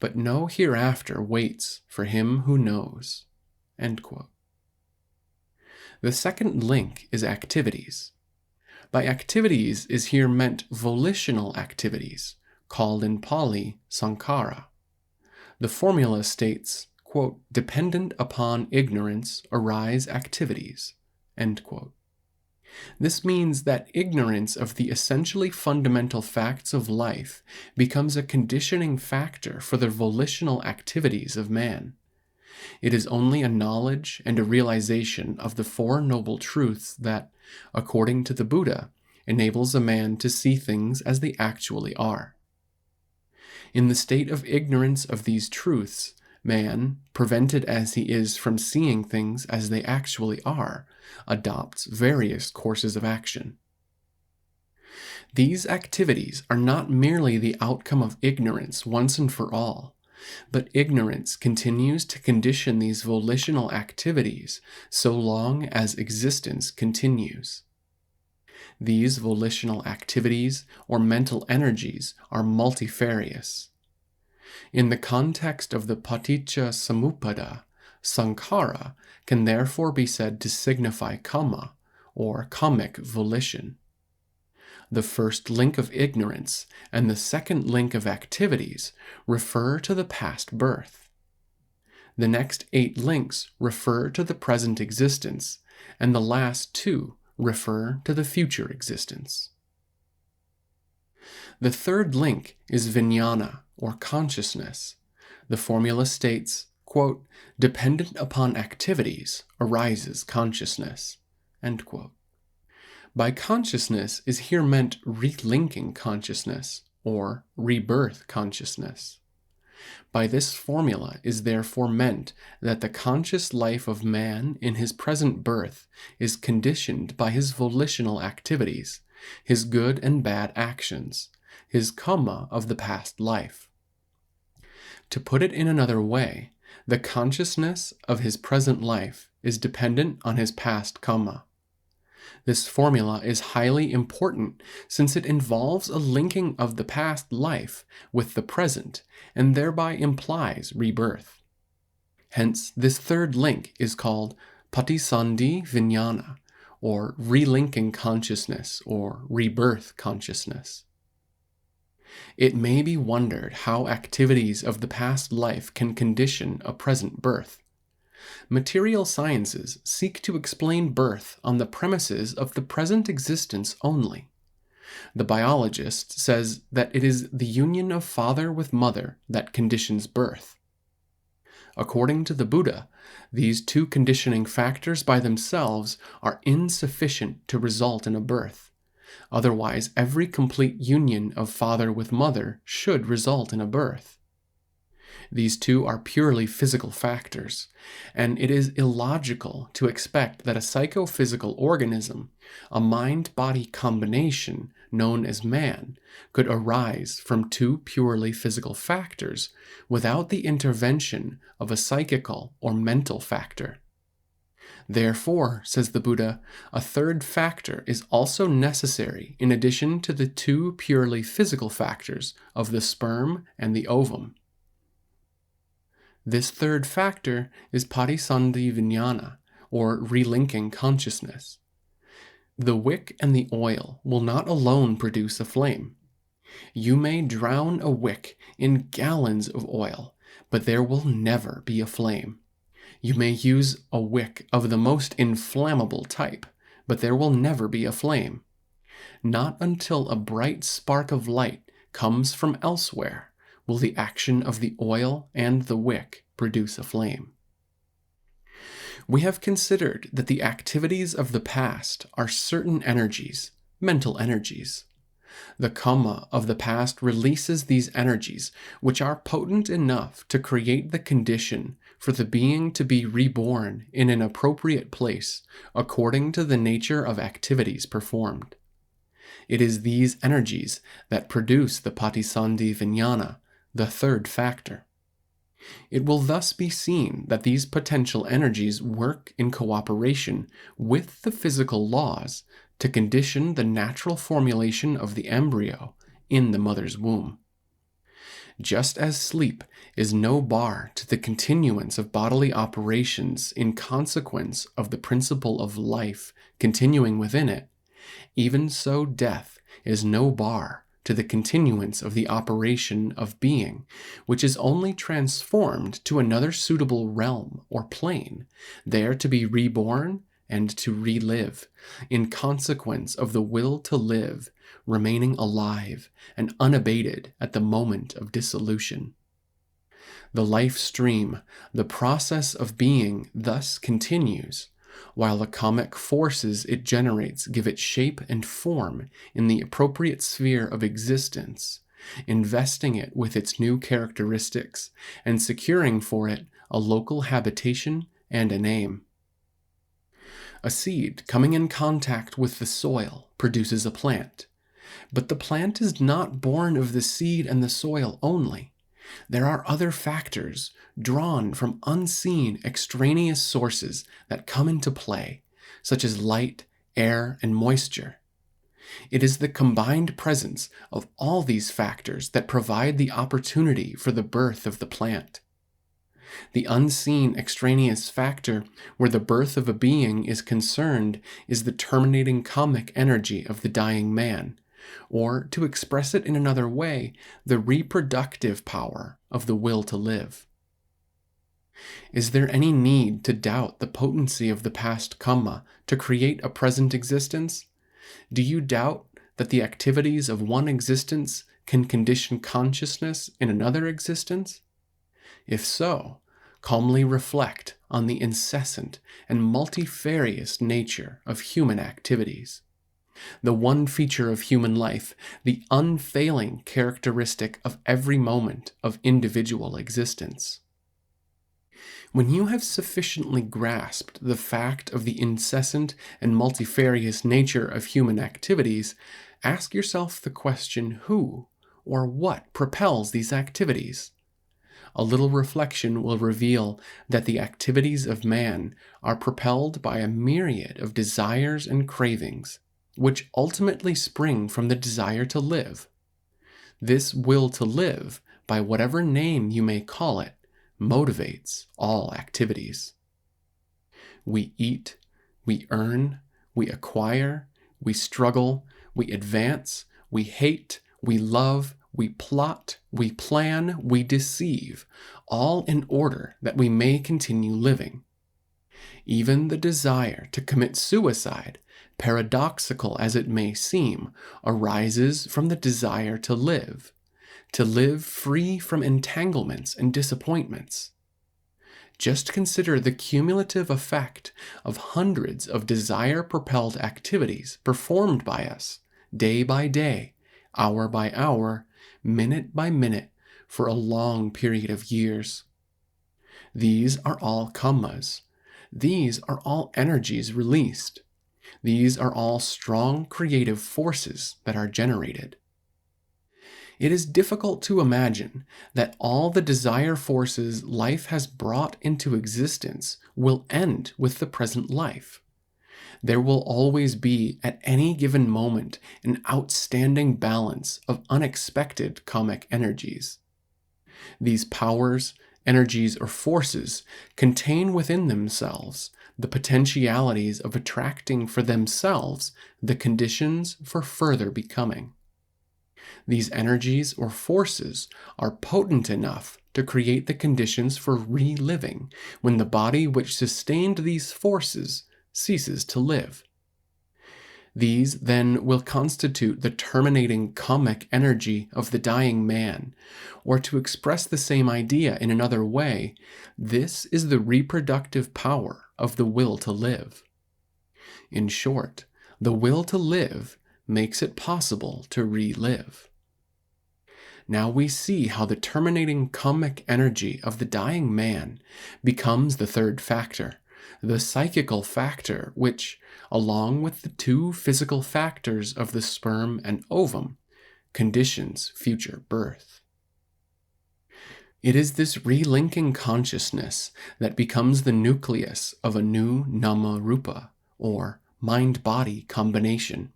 but no hereafter waits for him who knows." End quote. The second link is activities. By activities is here meant volitional activities, called in Pāli sankhara. The formula states, quote, "Dependent upon ignorance arise activities." End quote. This means that ignorance of the essentially fundamental facts of life becomes a conditioning factor for the volitional activities of man. It is only a knowledge and a realization of the Four Noble Truths that, according to the Buddha, enables a man to see things as they actually are. In the state of ignorance of these truths, man, prevented as he is from seeing things as they actually are, adopts various courses of action. These activities are not merely the outcome of ignorance once and for all, but ignorance continues to condition these volitional activities so long as existence continues. These volitional activities or mental energies are multifarious. In the context of the paticca samuppada, sankhara can therefore be said to signify kamma, or kamic volition. The first link of ignorance and the second link of activities refer to the past birth. The next 8 links refer to the present existence, and the last 2 refer to the future existence. The third link is vijnana, or consciousness. The formula states, quote, "Dependent upon activities arises consciousness." End quote. By consciousness is here meant relinking consciousness, or rebirth consciousness. By this formula is therefore meant that the conscious life of man in his present birth is conditioned by his volitional activities, his good and bad actions, his kamma of the past life. To put it in another way, The consciousness of his present life is dependent on his past karma. This formula is highly important since it involves a linking of the past life with the present and thereby implies rebirth. Hence, this third link is called Patisandhi Vijnana, or relinking consciousness or rebirth consciousness. It may be wondered how activities of the past life can condition a present birth. Material sciences seek to explain birth on the premises of the present existence only. The biologist says that it is the union of father with mother that conditions birth. According to the Buddha, these two conditioning factors by themselves are insufficient to result in a birth. Otherwise, every complete union of father with mother should result in a birth. These two are purely physical factors, and it is illogical to expect that a psychophysical organism, a mind-body combination known as man, could arise from two purely physical factors without the intervention of a psychical or mental factor. Therefore, says the Buddha, a third factor is also necessary in addition to the two purely physical factors of the sperm and the ovum. This third factor is Patisandhi Vijnana, or relinking consciousness. The wick and the oil will not alone produce a flame. You may drown a wick in gallons of oil, but there will never be a flame. You may use a wick of the most inflammable type, but there will never be a flame. Not until a bright spark of light comes from elsewhere will the action of the oil and the wick produce a flame. We have considered that the activities of the past are certain energies, mental energies. The karma of the past releases these energies, which are potent enough to create the condition for the being to be reborn in an appropriate place according to the nature of activities performed. It is these energies that produce the Patisandhi Vijnana, the third factor. It will thus be seen that these potential energies work in cooperation with the physical laws to condition the natural formulation of the embryo in the mother's womb. Just as sleep is no bar to the continuance of bodily operations in consequence of the principle of life continuing within it, even so death is no bar to the continuance of the operation of being, which is only transformed to another suitable realm or plane, there to be reborn and to relive, in consequence of the will to live, remaining alive and unabated at the moment of dissolution. The life stream, the process of being, thus continues, while the karmic forces it generates give it shape and form in the appropriate sphere of existence, investing it with its new characteristics and securing for it a local habitation and a name. A seed coming in contact with the soil produces a plant, but the plant is not born of the seed and the soil only. There are other factors drawn from unseen extraneous sources that come into play, such as light, air, and moisture. It is the combined presence of all these factors that provide the opportunity for the birth of the plant. The unseen extraneous factor where the birth of a being is concerned is the terminating karmic energy of the dying man, or, to express it in another way, the reproductive power of the will to live. Is there any need to doubt the potency of the past karma to create a present existence? Do you doubt that the activities of one existence can condition consciousness in another existence? If so, calmly reflect on the incessant and multifarious nature of human activities. The one feature of human life, the unfailing characteristic of every moment of individual existence. When you have sufficiently grasped the fact of the incessant and multifarious nature of human activities, ask yourself the question who or what propels these activities. a little reflection will reveal that the activities of man are propelled by a myriad of desires and cravings, which ultimately spring from the desire to live. This will to live, by whatever name you may call it, motivates all activities. We eat, we earn, we acquire, we struggle, we advance, we hate, we love, we plot, we plan, we deceive, all in order that we may continue living. Even the desire to commit suicide, paradoxical as it may seem, arises from the desire to live free from entanglements and disappointments. Just consider the cumulative effect of hundreds of desire-propelled activities performed by us, day by day, hour by hour, minute by minute, for a long period of years. These are all kammas. These are all energies released. These are all strong creative forces that are generated. It is difficult to imagine that all the desire forces life has brought into existence will end with the present life. There will always be, at any given moment, an outstanding balance of unexpected karmic energies. These powers, energies, or forces contain within themselves the potentialities of attracting for themselves the conditions for further becoming. These energies or forces are potent enough to create the conditions for reliving when the body which sustained these forces ceases to live. These then will constitute the terminating karmic energy of the dying man, or to express the same idea in another way, this is the reproductive power of the will to live. In short, the will to live makes it possible to relive. Now we see how the terminating karmic energy of the dying man becomes the third factor, the psychical factor which, along with the two physical factors of the sperm and ovum, conditions future birth. It is this relinking consciousness that becomes the nucleus of a new nama-rupa, or mind-body combination.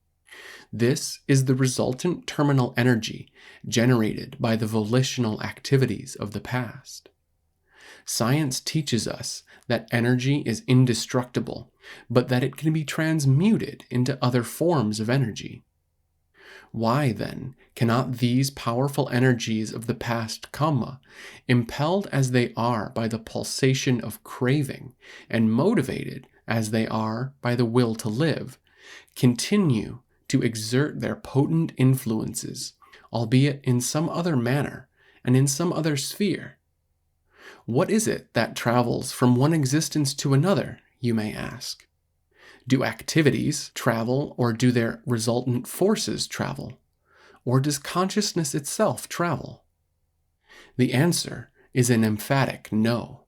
This is the resultant terminal energy generated by the volitional activities of the past. Science teaches us that energy is indestructible, but that it can be transmuted into other forms of energy. Why, then, cannot these powerful energies of the past karma, impelled as they are by the pulsation of craving and motivated as they are by the will to live, continue to exert their potent influences, albeit in some other manner and in some other sphere? What is it that travels from one existence to another, you may ask? Do activities travel, or do their resultant forces travel? Or does consciousness itself travel? The answer is an emphatic no.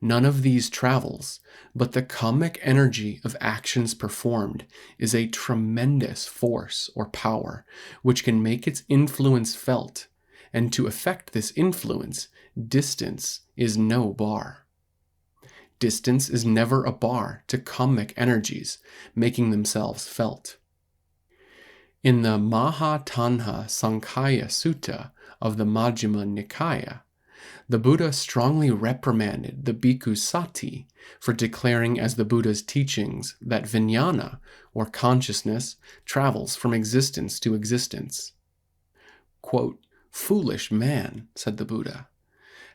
None of these travels, but the karmic energy of actions performed is a tremendous force or power which can make its influence felt, and to effect this influence, distance is no bar. Distance is never a bar to karmic energies making themselves felt. In the Mahatanha Sankhya Sutta of the Majjhima Nikaya, the Buddha strongly reprimanded the bhikkhu Sati for declaring as the Buddha's teachings that vijnana, or consciousness, travels from existence to existence. Quote, "Foolish man," said the Buddha,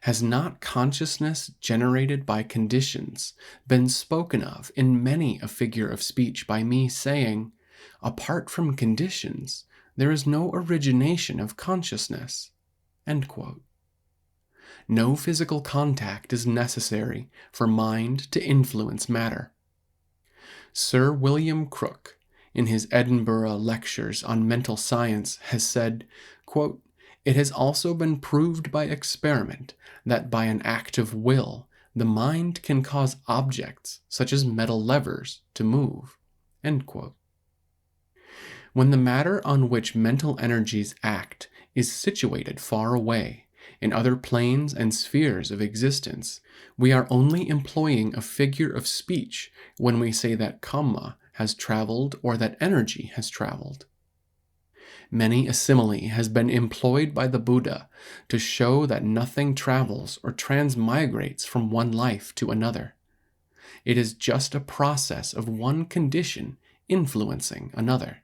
"has not consciousness generated by conditions been spoken of in many a figure of speech by me, saying, apart from conditions, there is no origination of consciousness?" End quote. No physical contact is necessary for mind to influence matter. Sir William Crook, in his Edinburgh Lectures on Mental Science, has said, quote, "It has also been proved by experiment that by an act of will, the mind can cause objects, such as metal levers, to move." End quote. When the matter on which mental energies act is situated far away, In other planes and spheres of existence, we are only employing a figure of speech when we say that Kamma has traveled or that energy has traveled. Many a simile has been employed by the Buddha to show that nothing travels or transmigrates from one life to another. It is just a process of one condition influencing another.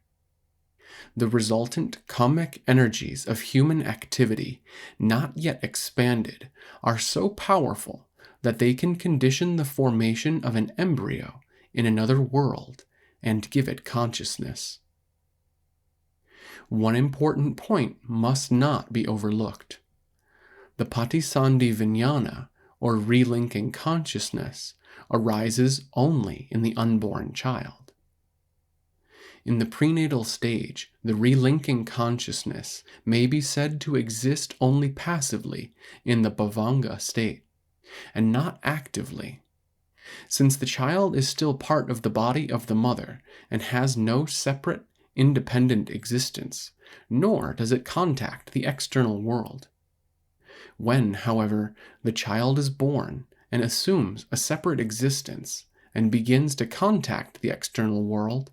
The resultant kammic energies of human activity, not yet expanded, are so powerful that they can condition the formation of an embryo in another world and give it consciousness. One important point must not be overlooked. The patisandhi vijnana, or relinking consciousness, arises only in the unborn child. In the prenatal stage, the relinking consciousness may be said to exist only passively in the bhavanga state, and not actively. Since the child is still part of the body of the mother and has no separate, independent existence, nor does it contact the external world. When, however, the child is born and assumes a separate existence and begins to contact the external world,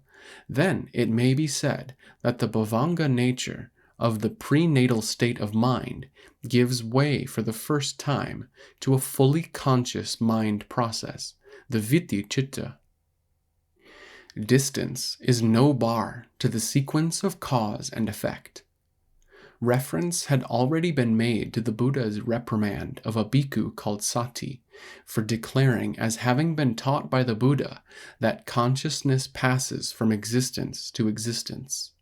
then it may be said that the bhavanga nature of the prenatal state of mind gives way for the first time to a fully conscious mind process, the vitti citta. Distance is no bar to the sequence of cause and effect. Reference had already been made to the Buddha's reprimand of a bhikkhu called Sati for declaring as having been taught by the Buddha that consciousness passes from existence to existence.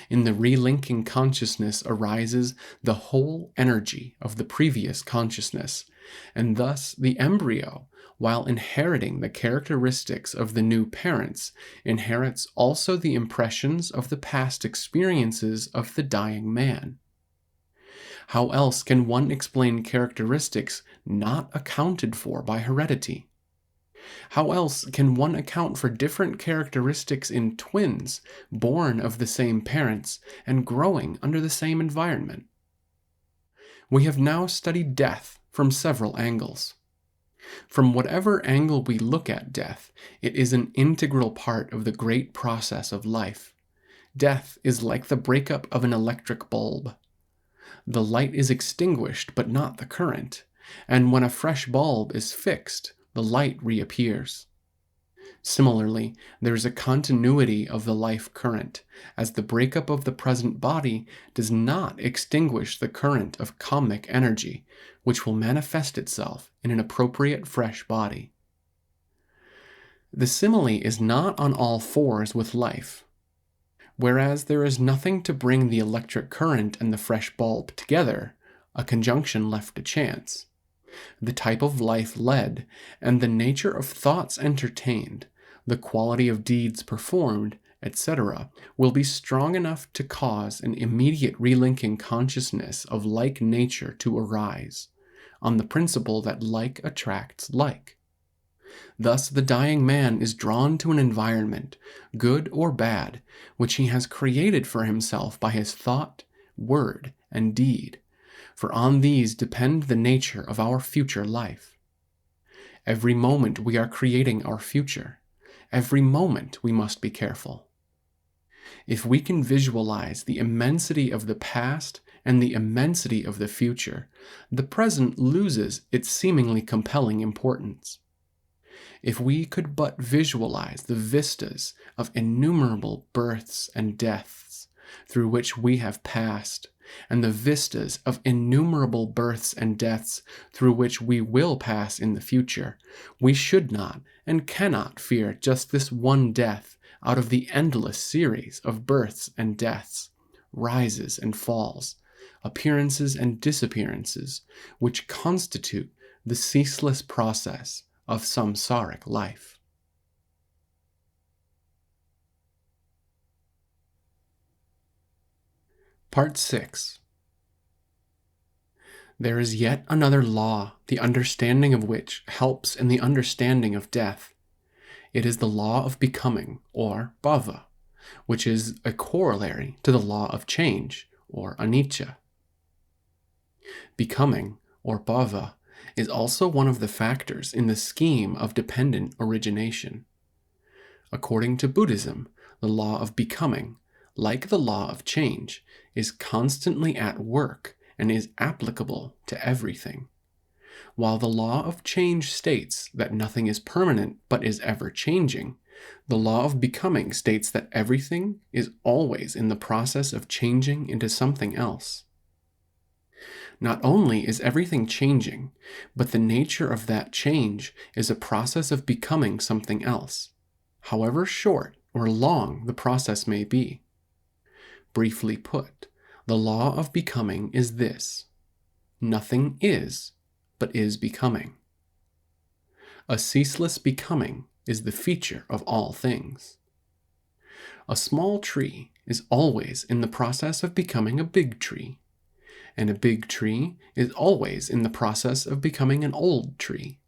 In the relinking consciousness arises the whole energy of the previous consciousness, and thus the embryo, while inheriting the characteristics of the new parents, inherits also the impressions of the past experiences of the dying man. How else can one explain characteristics not accounted for by heredity? How else can one account for different characteristics in twins born of the same parents and growing under the same environment? We have now studied death from several angles. From whatever angle we look at death, it is an integral part of the great process of life. Death is like the breakup of an electric bulb. The light is extinguished, but not the current, and when a fresh bulb is fixed, the light reappears. Similarly, there is a continuity of the life current, as the breakup of the present body does not extinguish the current of kammic energy, which will manifest itself in an appropriate fresh body. The simile is not on all fours with life. Whereas there is nothing to bring the electric current and the fresh bulb together, a conjunction left to chance, the type of life led, and the nature of thoughts entertained, the quality of deeds performed, etc., will be strong enough to cause an immediate relinking consciousness of like nature to arise, on the principle that like attracts like. Thus the dying man is drawn to an environment, good or bad, which he has created for himself by his thought, word, and deed, for on these depend the nature of our future life. Every moment we are creating our future. Every moment we must be careful. If we can visualize the immensity of the past and the immensity of the future, the present loses its seemingly compelling importance. If we could but visualize the vistas of innumerable births and deaths through which we have passed, and the vistas of innumerable births and deaths through which we will pass in the future, we should not and cannot fear just this one death out of the endless series of births and deaths, rises and falls, appearances and disappearances, which constitute the ceaseless process of samsaric life. Part 6. There is yet another law, the understanding of which helps in the understanding of death. It is the law of becoming, or bhava, which is a corollary to the law of change, or anicca. Becoming, or bhava, is also one of the factors in the scheme of dependent origination. According to Buddhism, the law of becoming, like the law of change, is constantly at work and is applicable to everything. While the law of change states that nothing is permanent but is ever changing, the law of becoming states that everything is always in the process of changing into something else. Not only is everything changing, but the nature of that change is a process of becoming something else, however short or long the process may be. Briefly put, the law of becoming is this: nothing is, but is becoming. A ceaseless becoming is the feature of all things. A small tree is always in the process of becoming a big tree, and a big tree is always in the process of becoming an old tree.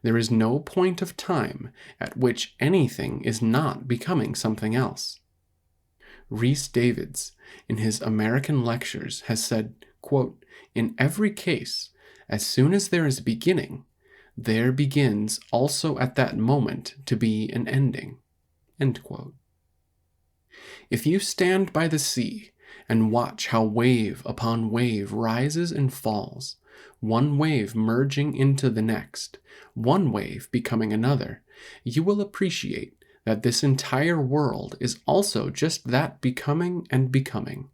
There is no point of time at which anything is not becoming something else. Rhys Davids, in his American Lectures, has said, quote, "In every case, as soon as there is a beginning, there begins also at that moment to be an ending." End quote. If you stand by the sea and watch how wave upon wave rises and falls, one wave merging into the next, one wave becoming another, you will appreciate that this entire world is also just that becoming and becoming.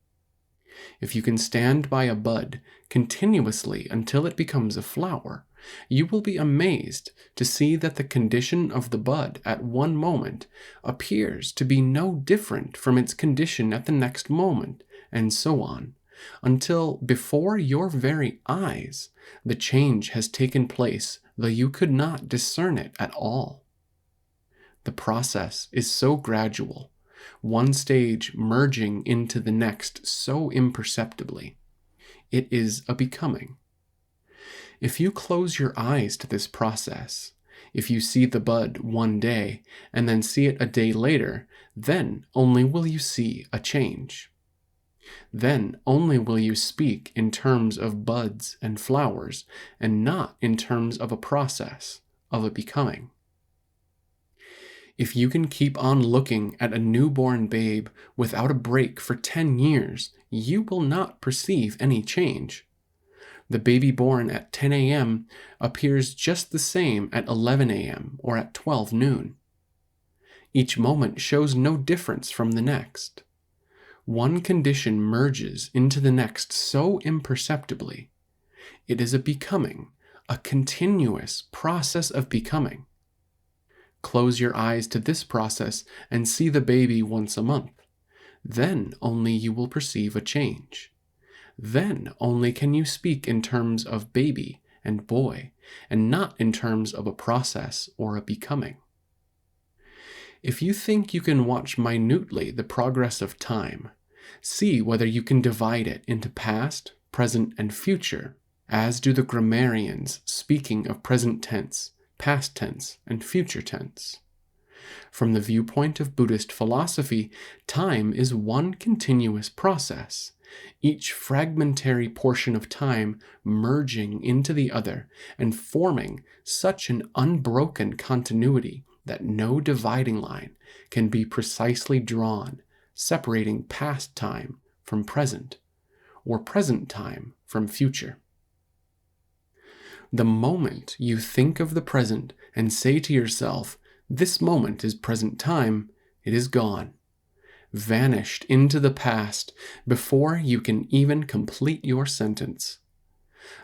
If you can stand by a bud continuously until it becomes a flower, you will be amazed to see that the condition of the bud at one moment appears to be no different from its condition at the next moment, and so on, until before your very eyes the change has taken place, though you could not discern it at all. The process is so gradual, one stage merging into the next so imperceptibly. It is a becoming. If you close your eyes to this process, if you see the bud one day and then see it a day later, then only will you see a change. Then only will you speak in terms of buds and flowers, and not in terms of a process, of a becoming. If you can keep on looking at a newborn babe without a break for 10 years, you will not perceive any change. The baby born at 10 a.m. appears just the same at 11 a.m. or at 12 noon. Each moment shows no difference from the next. One condition merges into the next so imperceptibly. It is a becoming, a continuous process of becoming. Close your eyes to this process and see the baby once a month. Then only you will perceive a change. Then only can you speak in terms of baby and boy, and not in terms of a process or a becoming. If you think you can watch minutely the progress of time, see whether you can divide it into past, present, and future, as do the grammarians speaking of present tense, past tense, and future tense. From the viewpoint of Buddhist philosophy, time is one continuous process, each fragmentary portion of time merging into the other and forming such an unbroken continuity that no dividing line can be precisely drawn, separating past time from present, or present time from future. The moment you think of the present and say to yourself, "This moment is present time," it is gone, vanished into the past before you can even complete your sentence.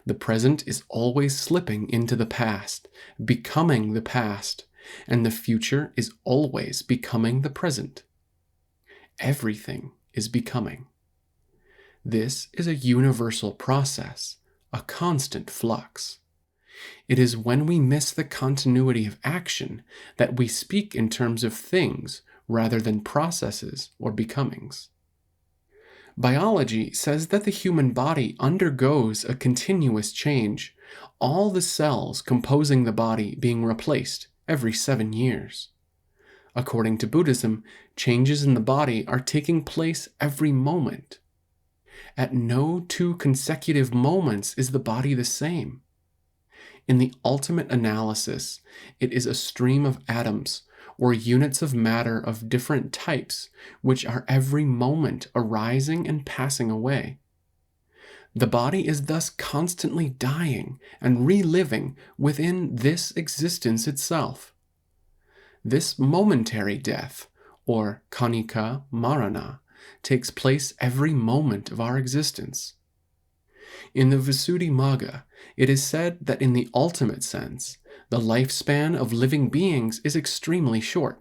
The present is always slipping into the past, becoming the past, and the future is always becoming the present. Everything is becoming. This is a universal process, a constant flux. It is when we miss the continuity of action that we speak in terms of things rather than processes or becomings. Biology says that the human body undergoes a continuous change, all the cells composing the body being replaced every 7 years. According to Buddhism, changes in the body are taking place every moment. At no two consecutive moments is the body the same. In the ultimate analysis, it is a stream of atoms or units of matter of different types which are every moment arising and passing away. The body is thus constantly dying and reliving within this existence itself. This momentary death, or kanika marana, takes place every moment of our existence. In the Visuddhimagga, it is said that in the ultimate sense, the lifespan of living beings is extremely short,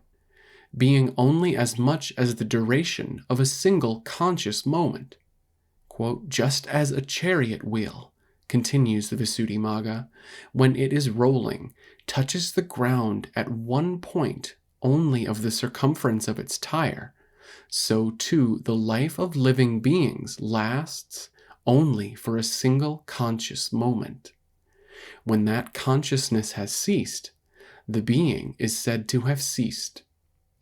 being only as much as the duration of a single conscious moment. Quote, just as a chariot wheel, continues the Visuddhimagga, when it is rolling, touches the ground at one point only of the circumference of its tire, so too the life of living beings lasts only for a single conscious moment. When that consciousness has ceased, the being is said to have ceased.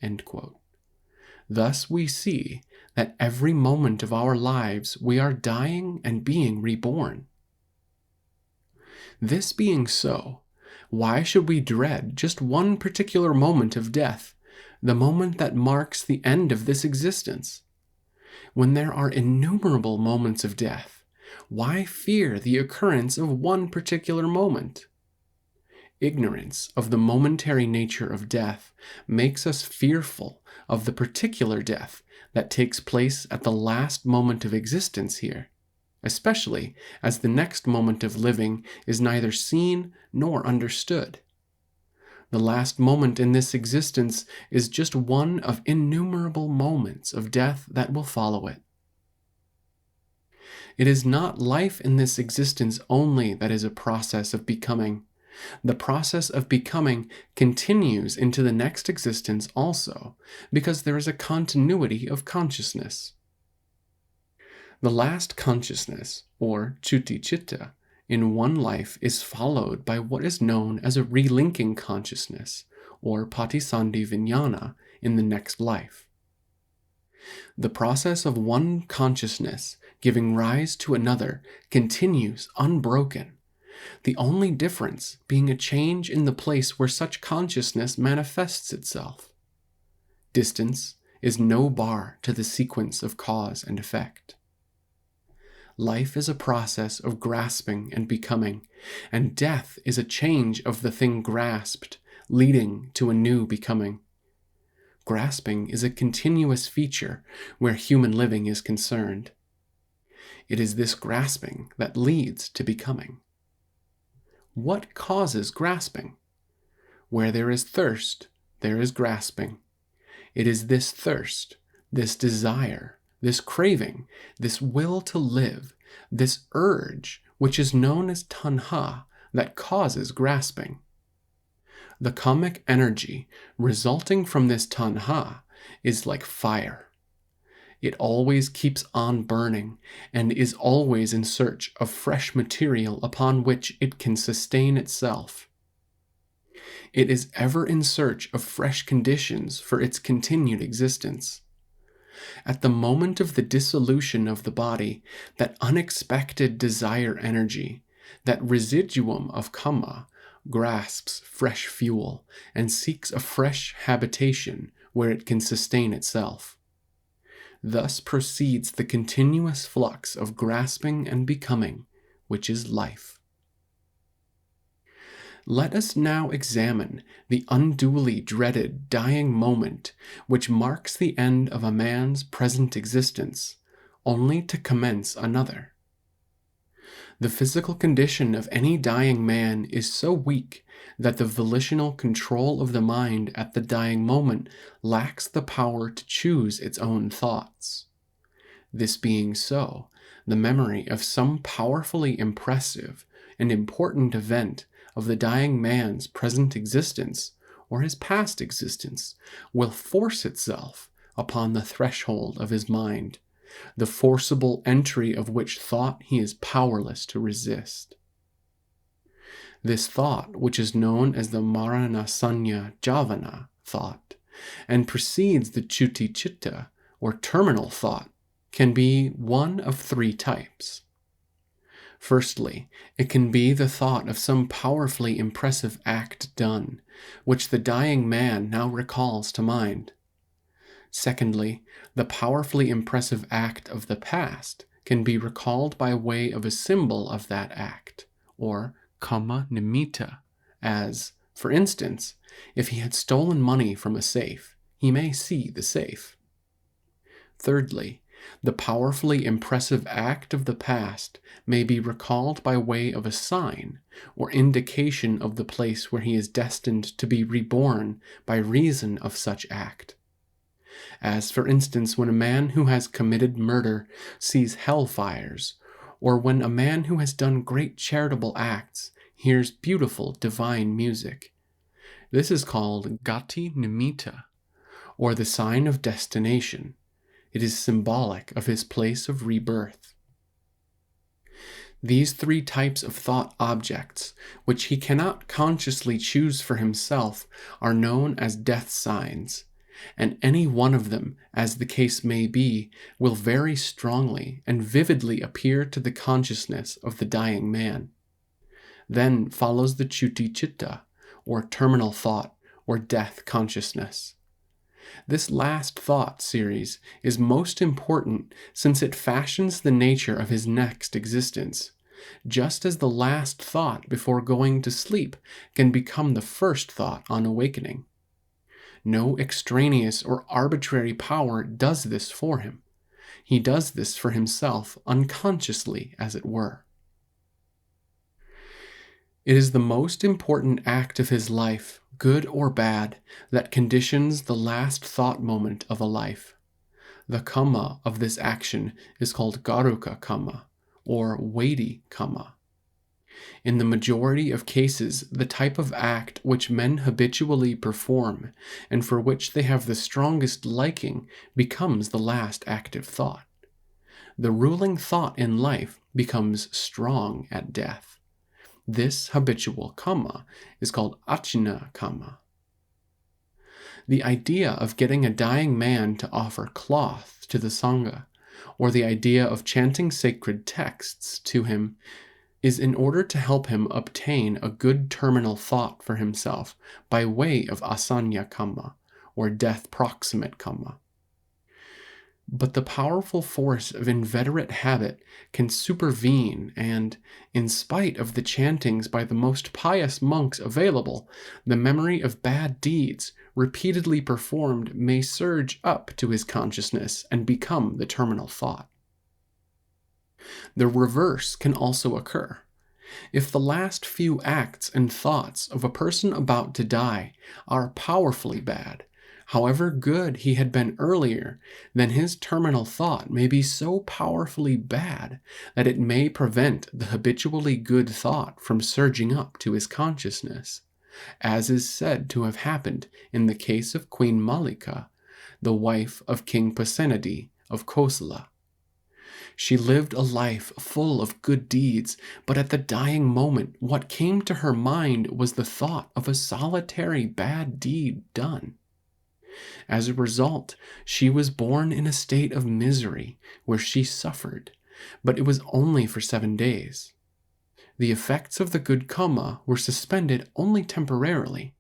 End quote. Thus we see that every moment of our lives we are dying and being reborn. This being so, why should we dread just one particular moment of death, the moment that marks the end of this existence? When there are innumerable moments of death, why fear the occurrence of one particular moment? Ignorance of the momentary nature of death makes us fearful of the particular death that takes place at the last moment of existence here, especially as the next moment of living is neither seen nor understood. The last moment in this existence is just one of innumerable moments of death that will follow it. It is not life in this existence only that is a process of becoming. The process of becoming continues into the next existence also, because there is a continuity of consciousness. The last consciousness, or chuti-chitta, in one life is followed by what is known as a relinking consciousness, or patisandhi vijnana, in the next life. The process of one consciousness giving rise to another continues unbroken, the only difference being a change in the place where such consciousness manifests itself. Distance is no bar to the sequence of cause and effect. Life is a process of grasping and becoming, and death is a change of the thing grasped, leading to a new becoming. Grasping is a continuous feature where human living is concerned. It is this grasping that leads to becoming. What causes grasping? Where there is thirst, there is grasping. It is this thirst, this desire, this craving, this will to live, this urge, which is known as tanha, that causes grasping. The kamic energy resulting from this tanha is like fire. It always keeps on burning and is always in search of fresh material upon which it can sustain itself. It is ever in search of fresh conditions for its continued existence. At the moment of the dissolution of the body, that unexpected desire energy, that residuum of kamma, grasps fresh fuel and seeks a fresh habitation where it can sustain itself. Thus proceeds the continuous flux of grasping and becoming, which is life. Let us now examine the unduly dreaded dying moment which marks the end of a man's present existence, only to commence another. The physical condition of any dying man is so weak that the volitional control of the mind at the dying moment lacks the power to choose its own thoughts. This being so, the memory of some powerfully impressive and important event of the dying man's present existence or his past existence will force itself upon the threshold of his mind, the forcible entry of which thought he is powerless to resist. This thought, which is known as the Maranasanya Javana thought, and precedes the Chuti Chitta, or terminal thought, can be one of three types. Firstly, it can be the thought of some powerfully impressive act done, which the dying man now recalls to mind. Secondly, the powerfully impressive act of the past can be recalled by way of a symbol of that act, or kamma nimitta, as, for instance, if he had stolen money from a safe, he may see the safe. Thirdly, the powerfully impressive act of the past may be recalled by way of a sign or indication of the place where he is destined to be reborn by reason of such act. As, for instance, when a man who has committed murder sees hellfires, or when a man who has done great charitable acts hears beautiful divine music. This is called gati nimitta, or the sign of destination. It is symbolic of his place of rebirth. These three types of thought objects, which he cannot consciously choose for himself, are known as death signs, and any one of them, as the case may be, will very strongly and vividly appear to the consciousness of the dying man. Then follows the chuti chitta, or terminal thought, or death consciousness. This last thought series is most important since it fashions the nature of his next existence, just as the last thought before going to sleep can become the first thought on awakening. No extraneous or arbitrary power does this for him. He does this for himself unconsciously, as it were. It is the most important act of his life, good or bad, that conditions the last thought moment of a life. The kamma of this action is called garuka kamma, or weighty kamma. In the majority of cases, the type of act which men habitually perform, and for which they have the strongest liking, becomes the last active thought. The ruling thought in life becomes strong at death. This habitual kamma is called achina kamma. The idea of getting a dying man to offer cloth to the Sangha, or the idea of chanting sacred texts to him, is in order to help him obtain a good terminal thought for himself by way of asanya kamma, or death proximate kamma. But the powerful force of inveterate habit can supervene and, in spite of the chantings by the most pious monks available, the memory of bad deeds repeatedly performed may surge up to his consciousness and become the terminal thought. The reverse can also occur. If the last few acts and thoughts of a person about to die are powerfully bad, however good he had been earlier, then his terminal thought may be so powerfully bad that it may prevent the habitually good thought from surging up to his consciousness, as is said to have happened in the case of Queen Mallika, the wife of King Pasenadi of Kosala. She lived a life full of good deeds, but at the dying moment what came to her mind was the thought of a solitary bad deed done. As a result, she was born in a state of misery where she suffered, but it was only for 7 days. The effects of the good kamma were suspended only temporarily.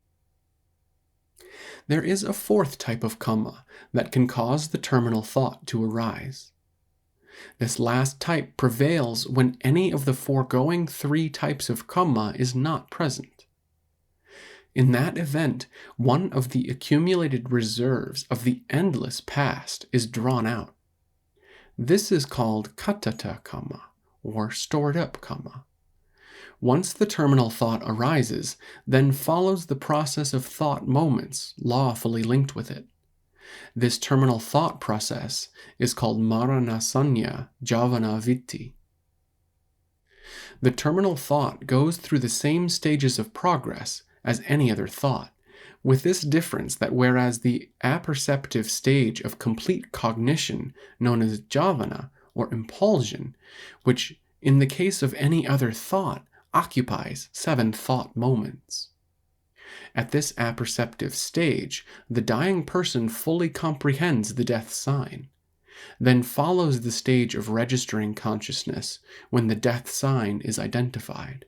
There is a fourth type of kamma that can cause the terminal thought to arise. This last type prevails when any of the foregoing 3 types of kamma is not present. In that event, one of the accumulated reserves of the endless past is drawn out. This is called kattata kamma, or stored up kamma. Once the terminal thought arises, then follows the process of thought moments lawfully linked with it. This terminal thought process is called maranasanya javana vitti. The terminal thought goes through the same stages of progress as any other thought, with this difference that whereas the apperceptive stage of complete cognition, known as javana or impulsion, which in the case of any other thought occupies 7 thought moments. At this apperceptive stage, the dying person fully comprehends the death sign. Then follows the stage of registering consciousness when the death sign is identified.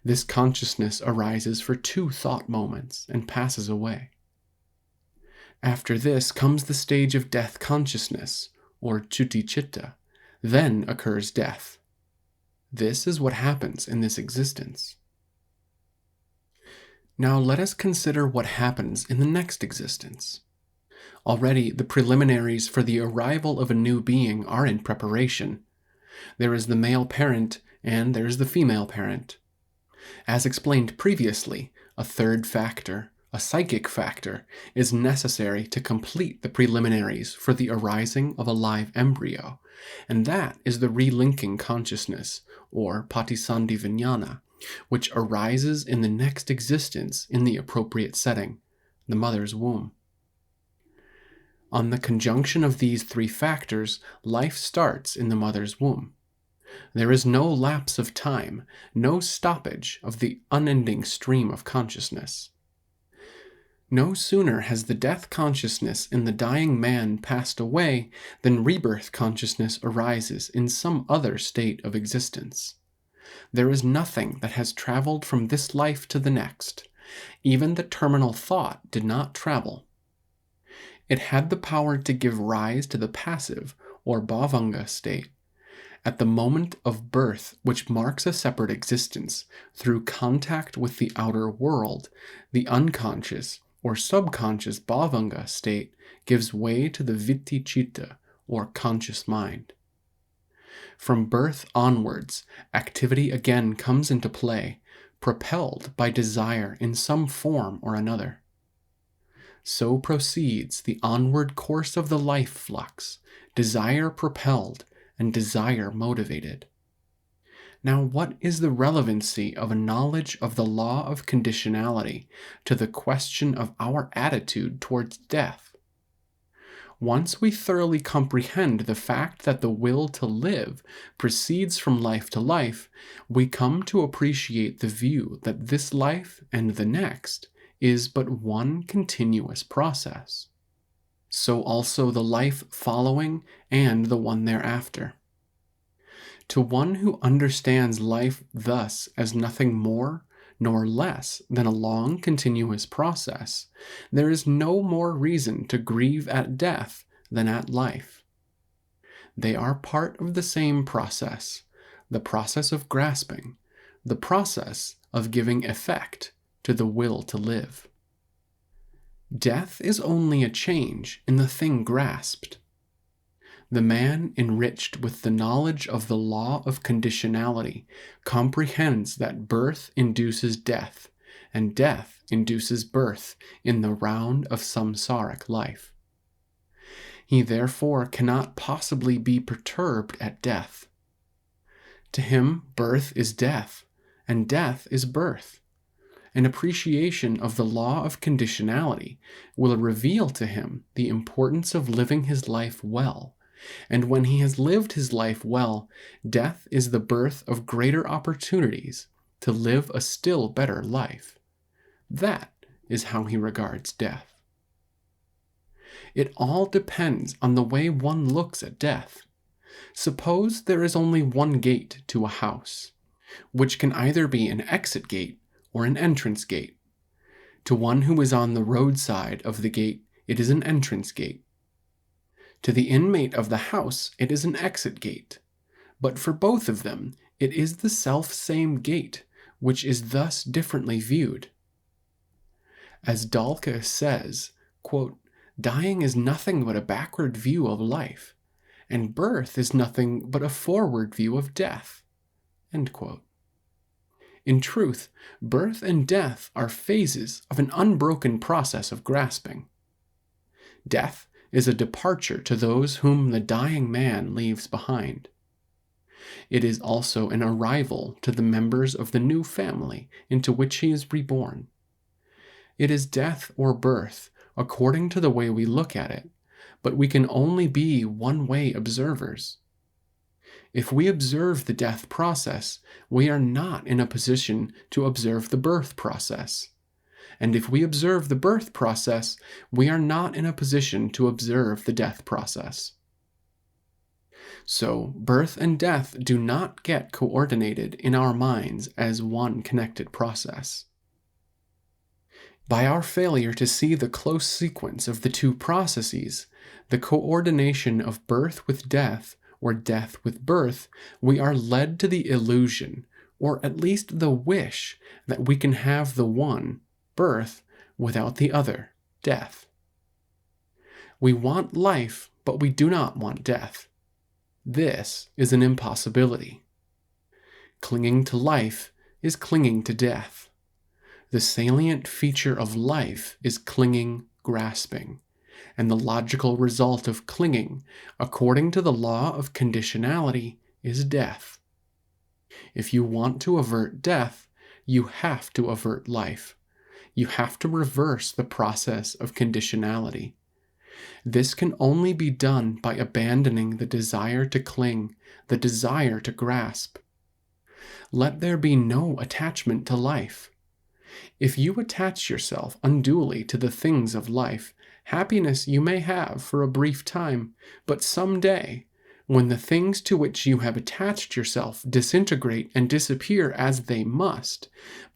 This consciousness arises for 2 thought moments and passes away. After this comes the stage of death consciousness, or Chuti-Chitta. Then occurs death. This is what happens in this existence. Now let us consider what happens in the next existence. Already the preliminaries for the arrival of a new being are in preparation. There is the male parent and there is the female parent. As explained previously, a third factor, a psychic factor, is necessary to complete the preliminaries for the arising of a live embryo, and that is the relinking consciousness, or patisandhi vijnana, which arises in the next existence in the appropriate setting, the mother's womb. On the conjunction of these 3 factors, life starts in the mother's womb. There is no lapse of time, no stoppage of the unending stream of consciousness. No sooner has the death consciousness in the dying man passed away than rebirth consciousness arises in some other state of existence. There is nothing that has traveled from this life to the next. Even the terminal thought did not travel. It had the power to give rise to the passive, or bhavanga state, at the moment of birth, which marks a separate existence. Through contact with the outer world, the unconscious or subconscious bhavanga state gives way to the vitti-citta, or conscious mind. From birth onwards, activity again comes into play, propelled by desire in some form or another. So proceeds the onward course of the life flux, desire propelled and desire motivated. Now, what is the relevancy of a knowledge of the law of conditionality to the question of our attitude towards death? Once we thoroughly comprehend the fact that the will to live proceeds from life to life, we come to appreciate the view that this life and the next is but one continuous process. So also the life following and the one thereafter. To one who understands life thus as nothing more nor less than a long continuous process, there is no more reason to grieve at death than at life. They are part of the same process, the process of grasping, the process of giving effect to the will to live. Death is only a change in the thing grasped. The man enriched with the knowledge of the law of conditionality comprehends that birth induces death, and death induces birth in the round of samsaric life. He therefore cannot possibly be perturbed at death. To him, birth is death, and death is birth. An appreciation of the law of conditionality will reveal to him the importance of living his life well, and when he has lived his life well, death is the birth of greater opportunities to live a still better life. That is how he regards death. It all depends on the way one looks at death. Suppose there is only one gate to a house, which can either be an exit gate or an entrance gate. To one who is on the roadside of the gate, it is an entrance gate. To the inmate of the house, it is an exit gate. But for both of them, it is the self-same gate, which is thus differently viewed. As Dalke says, quote, "Dying is nothing but a backward view of life, and birth is nothing but a forward view of death." End quote. In truth, birth and death are phases of an unbroken process of grasping. Death is a departure to those whom the dying man leaves behind. It is also an arrival to the members of the new family into which he is reborn. It is death or birth, according to the way we look at it, but we can only be one-way observers. If we observe the death process, we are not in a position to observe the birth process. And if we observe the birth process, we are not in a position to observe the death process. So, birth and death do not get coordinated in our minds as one connected process. By our failure to see the close sequence of the two processes, the coordination of birth with death, or death with birth, we are led to the illusion, or at least the wish, that we can have the one, birth, without the other, death. We want life, but we do not want death. This is an impossibility. Clinging to life is clinging to death. The salient feature of life is clinging, grasping, and the logical result of clinging, according to the law of conditionality, is death. If you want to avert death, you have to avert life. You have to reverse the process of conditionality. This can only be done by abandoning the desire to cling, the desire to grasp. Let there be no attachment to life. If you attach yourself unduly to the things of life, happiness you may have for a brief time, but someday, when the things to which you have attached yourself disintegrate and disappear as they must,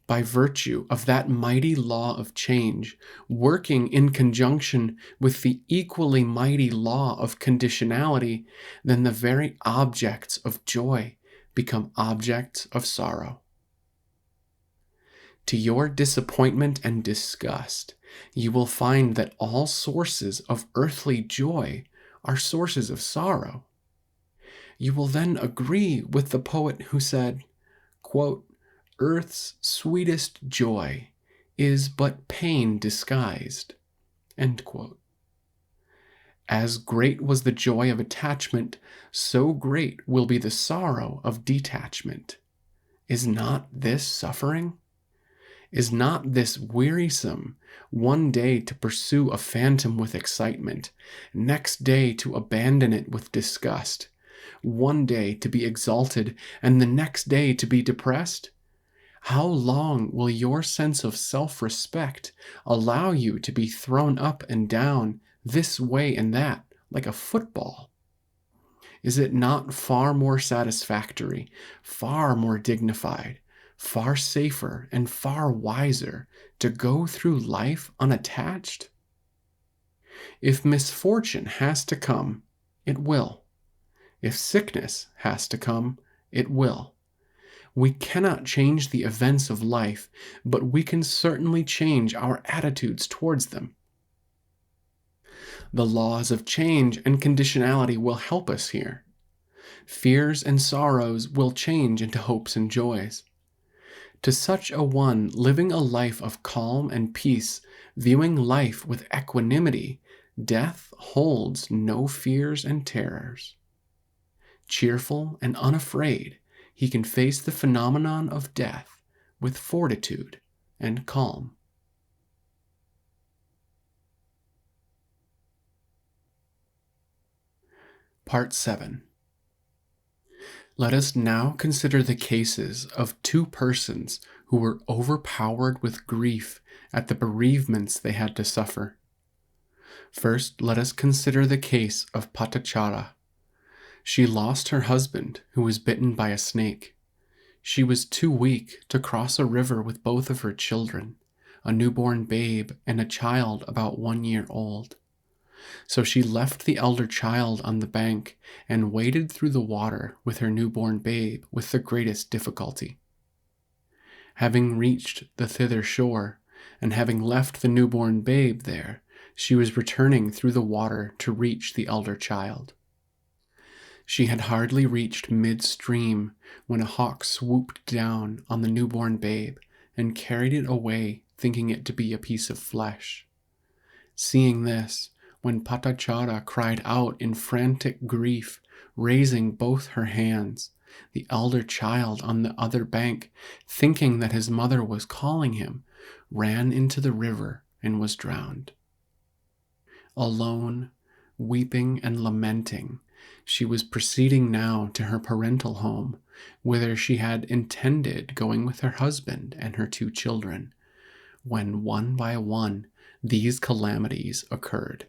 by virtue of that mighty law of change, working in conjunction with the equally mighty law of conditionality, then the very objects of joy become objects of sorrow. To your disappointment and disgust, you will find that all sources of earthly joy are sources of sorrow. You will then agree with the poet who said, quote, "Earth's sweetest joy is but pain disguised." End quote. As great was the joy of attachment, so great will be the sorrow of detachment. Is not this suffering? Is not this wearisome, one day to pursue a phantom with excitement, next day to abandon it with disgust, one day to be exalted, and the next day to be depressed? How long will your sense of self-respect allow you to be thrown up and down, this way and that, like a football? Is it not far more satisfactory, far more dignified, far safer, and far wiser to go through life unattached? If misfortune has to come, it will. If sickness has to come, it will. We cannot change the events of life, but we can certainly change our attitudes towards them. The laws of change and conditionality will help us here. Fears and sorrows will change into hopes and joys. To such a one living a life of calm and peace, viewing life with equanimity, death holds no fears and terrors. Cheerful and unafraid, he can face the phenomenon of death with fortitude and calm. Part 7. Let us now consider the cases of two persons who were overpowered with grief at the bereavements they had to suffer. First, let us consider the case of Patachara. She lost her husband, who was bitten by a snake. She was too weak to cross a river with both of her children, a newborn babe and a child about 1 year old. So she left the elder child on the bank and waded through the water with her newborn babe with the greatest difficulty. Having reached the thither shore, and having left the newborn babe there, she was returning through the water to reach the elder child. She had hardly reached midstream when a hawk swooped down on the newborn babe and carried it away, thinking it to be a piece of flesh. Seeing this, when Patachara cried out in frantic grief, raising both her hands, the elder child on the other bank, thinking that his mother was calling him, ran into the river and was drowned. Alone, weeping and lamenting, she was proceeding now to her parental home, whither she had intended going with her husband and her 2 children, when one by one these calamities occurred.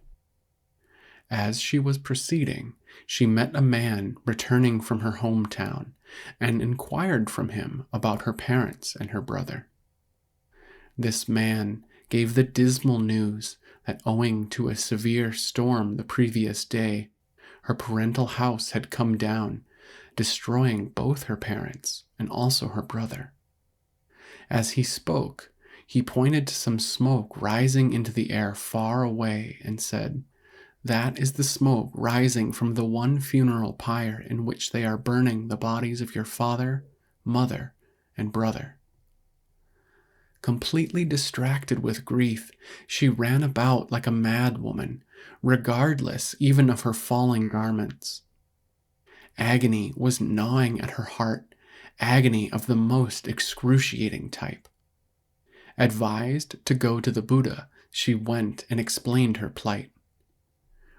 As she was proceeding, she met a man returning from her hometown and inquired from him about her parents and her brother. This man gave the dismal news that owing to a severe storm the previous day, her parental house had come down, destroying both her parents and also her brother. As he spoke, he pointed to some smoke rising into the air far away and said, "That is the smoke rising from the one funeral pyre in which they are burning the bodies of your father, mother, and brother." Completely distracted with grief, she ran about like a mad woman, regardless even of her falling garments. Agony was gnawing at her heart, agony of the most excruciating type. Advised to go to the Buddha, she went and explained her plight.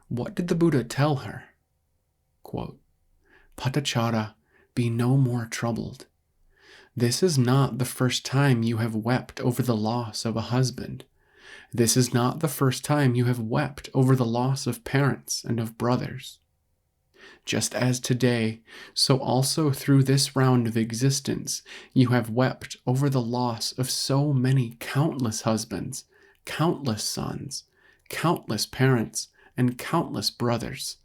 What did the Buddha tell her? Quote, "Patachara, be no more troubled. This is not the first time you have wept over the loss of a husband. This is not the first time you have wept over the loss of parents and of brothers. Just as today, so also through this round of existence, you have wept over the loss of so many countless husbands, countless sons, countless parents, and countless brothers,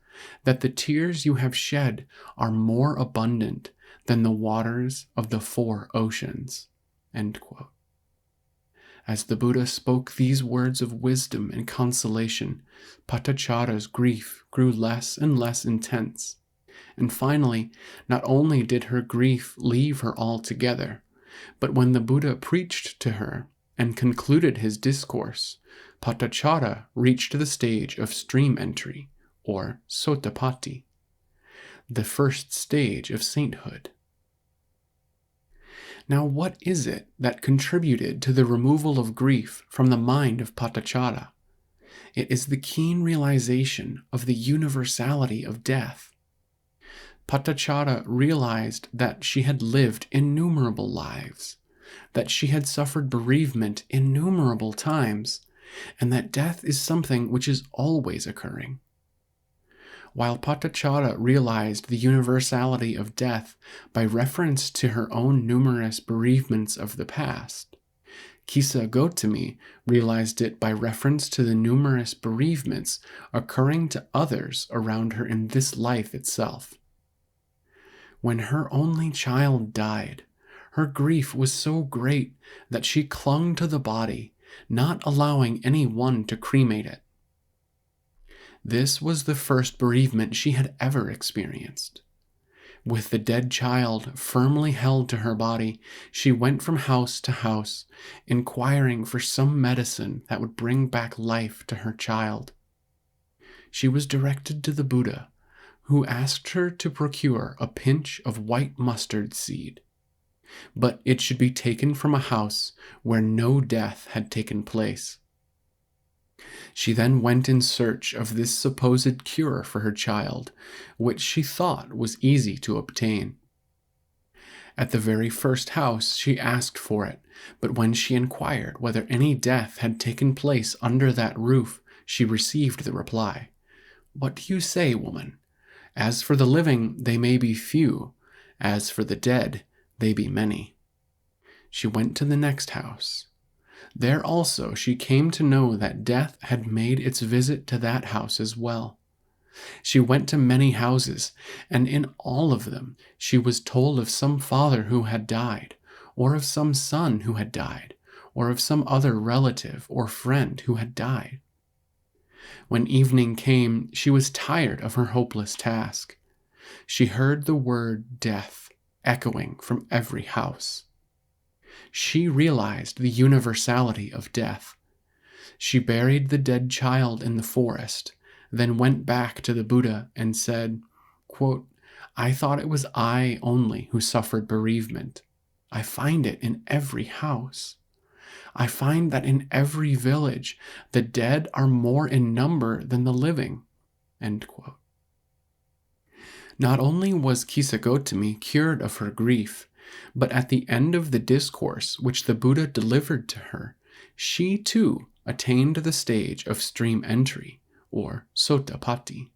that the tears you have shed are more abundant than the waters of the 4 oceans." End quote. As the Buddha spoke these words of wisdom and consolation, Patachara's grief grew less and less intense. And finally, not only did her grief leave her altogether, but when the Buddha preached to her and concluded his discourse, Patachara reached the stage of stream entry, or Sotapatti, the first stage of sainthood. Now, what is it that contributed to the removal of grief from the mind of Patachara? It is the keen realization of the universality of death. Patachara realized that she had lived innumerable lives, that she had suffered bereavement innumerable times, and that death is something which is always occurring. While Patachara realized the universality of death by reference to her own numerous bereavements of the past, Kisa Gotami realized it by reference to the numerous bereavements occurring to others around her in this life itself. When her only child died, her grief was so great that she clung to the body, not allowing anyone to cremate it. This was the first bereavement she had ever experienced. With the dead child firmly held to her body, she went from house to house, inquiring for some medicine that would bring back life to her child. She was directed to the Buddha, who asked her to procure a pinch of white mustard seed, but it should be taken from a house where no death had taken place. She then went in search of this supposed cure for her child, which she thought was easy to obtain. At the very first house she asked for it, but when she inquired whether any death had taken place under that roof, she received the reply, "What do you say, woman? As for the living, they may be few. As for the dead, they be many." She went to the next house. There also she came to know that death had made its visit to that house as well. She went to many houses, and in all of them she was told of some father who had died, or of some son who had died, or of some other relative or friend who had died. When evening came, she was tired of her hopeless task. She heard the word death echoing from every house. She realized the universality of death. She buried the dead child in the forest, then went back to the Buddha and said, quote, "I thought it was I only who suffered bereavement. I find it in every house. I find that in every village the dead are more in number than the living." End quote. Not only was Kisa Gotami cured of her grief, but at the end of the discourse which the Buddha delivered to her, she too attained the stage of stream entry, or Sotapatti.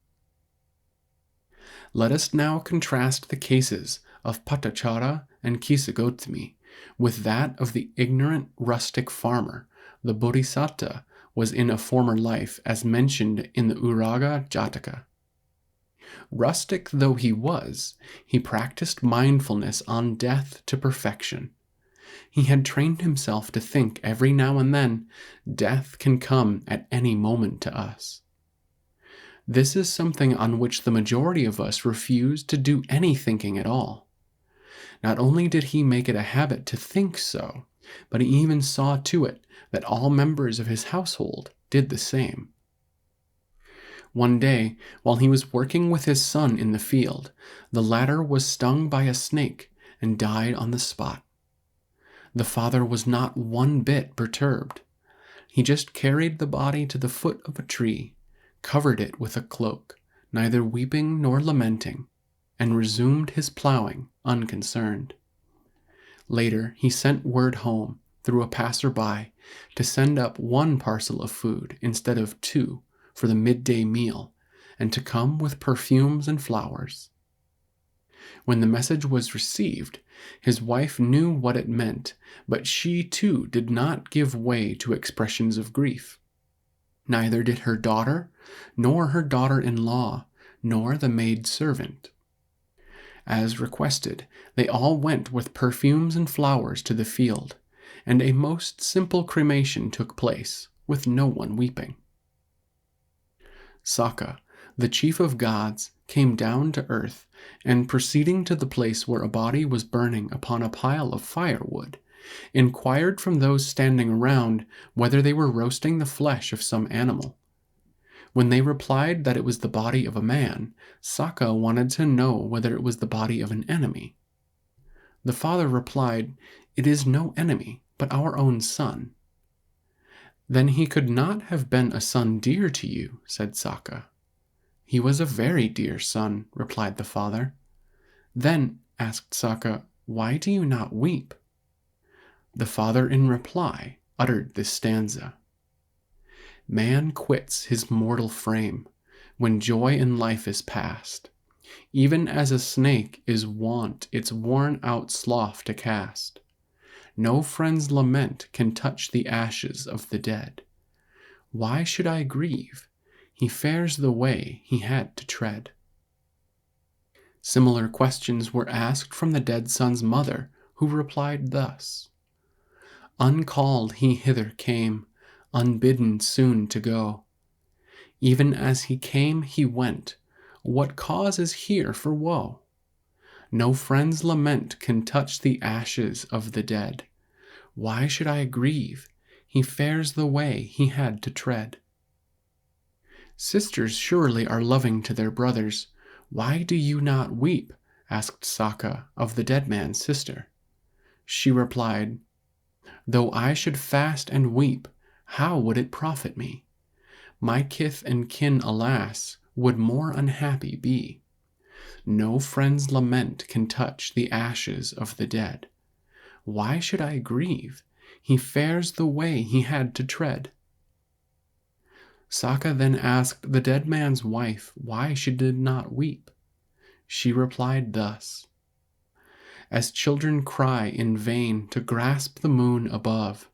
Let us now contrast the cases of Patachara and Kisagotami with that of the ignorant rustic farmer the Bodhisatta was in a former life, as mentioned in the Uraga Jataka. Rustic though he was, he practiced mindfulness on death to perfection. He had trained himself to think every now and then, death can come at any moment to us. This is something on which the majority of us refuse to do any thinking at all. Not only did he make it a habit to think so, but he even saw to it that all members of his household did the same. One day, while he was working with his son in the field, the latter was stung by a snake and died on the spot. The father was not one bit perturbed. He just carried the body to the foot of a tree, covered it with a cloak, neither weeping nor lamenting, and resumed his plowing unconcerned. Later, he sent word home through a passer-by to send up one parcel of food instead of two for the midday meal, and to come with perfumes and flowers. When the message was received, his wife knew what it meant, but she too did not give way to expressions of grief. Neither did her daughter, nor her daughter-in-law, nor the maid-servant. As requested, they all went with perfumes and flowers to the field, and a most simple cremation took place, with no one weeping. Saka, the chief of gods, came down to earth, and proceeding to the place where a body was burning upon a pile of firewood, inquired from those standing around whether they were roasting the flesh of some animal. When they replied that it was the body of a man, Saka wanted to know whether it was the body of an enemy. The father replied, "It is no enemy, but our own son." "Then he could not have been a son dear to you," said Saka. "He was a very dear son," replied the father. "Then," asked Saka, "why do you not weep?" The father in reply uttered this stanza: "Man quits his mortal frame when joy in life is past, even as a snake is wont its worn-out slough to cast. No friend's lament can touch the ashes of the dead. Why should I grieve? He fares the way he had to tread." Similar questions were asked from the dead son's mother, who replied thus: "Uncalled he hither came, unbidden soon to go. Even as he came he went, what cause is here for woe? No friend's lament can touch the ashes of the dead. Why should I grieve? He fares the way he had to tread." "Sisters surely are loving to their brothers. Why do you not weep?" asked Saka of the dead man's sister. She replied, "Though I should fast and weep, how would it profit me? My kith and kin, alas, would more unhappy be. No friend's lament can touch the ashes of the dead. Why should I grieve? He fares the way he had to tread." Saka then asked the dead man's wife why she did not weep. She replied thus: "As children cry in vain to grasp the moon above,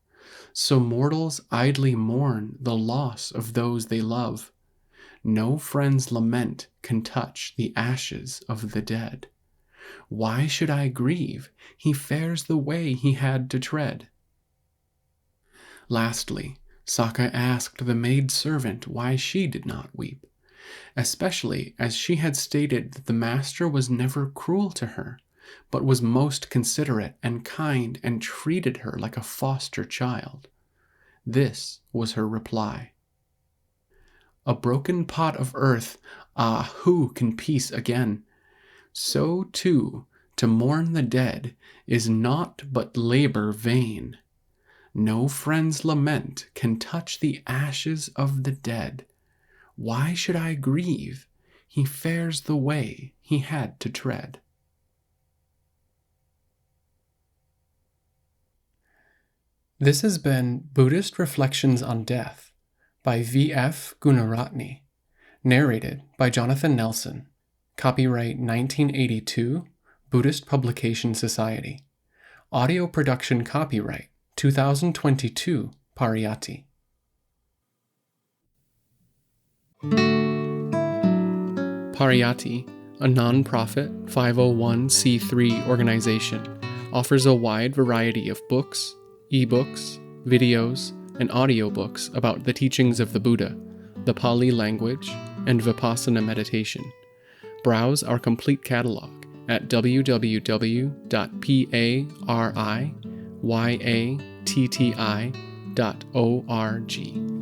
so mortals idly mourn the loss of those they love. No friend's lament can touch the ashes of the dead. Why should I grieve? He fares the way he had to tread." Lastly, Saka asked the maid-servant why she did not weep, especially as she had stated that the master was never cruel to her, but was most considerate and kind and treated her like a foster child. This was her reply: "A broken pot of earth, who can piece again? So too, to mourn the dead is naught but labor vain. No friend's lament can touch the ashes of the dead. Why should I grieve? He fares the way he had to tread." This has been Buddhist Reflections on Death by V.F. Gunaratne. Narrated by Jonathan Nelson. Copyright 1982, Buddhist Publication Society. Audio production copyright 2022, Pariyatti. Pariyatti, a non-profit 501c3 organization, offers a wide variety of books, eBooks, videos, and audiobooks about the teachings of the Buddha, the Pāli language, and Vipassana meditation. Browse our complete catalog at www.pariyatti.org.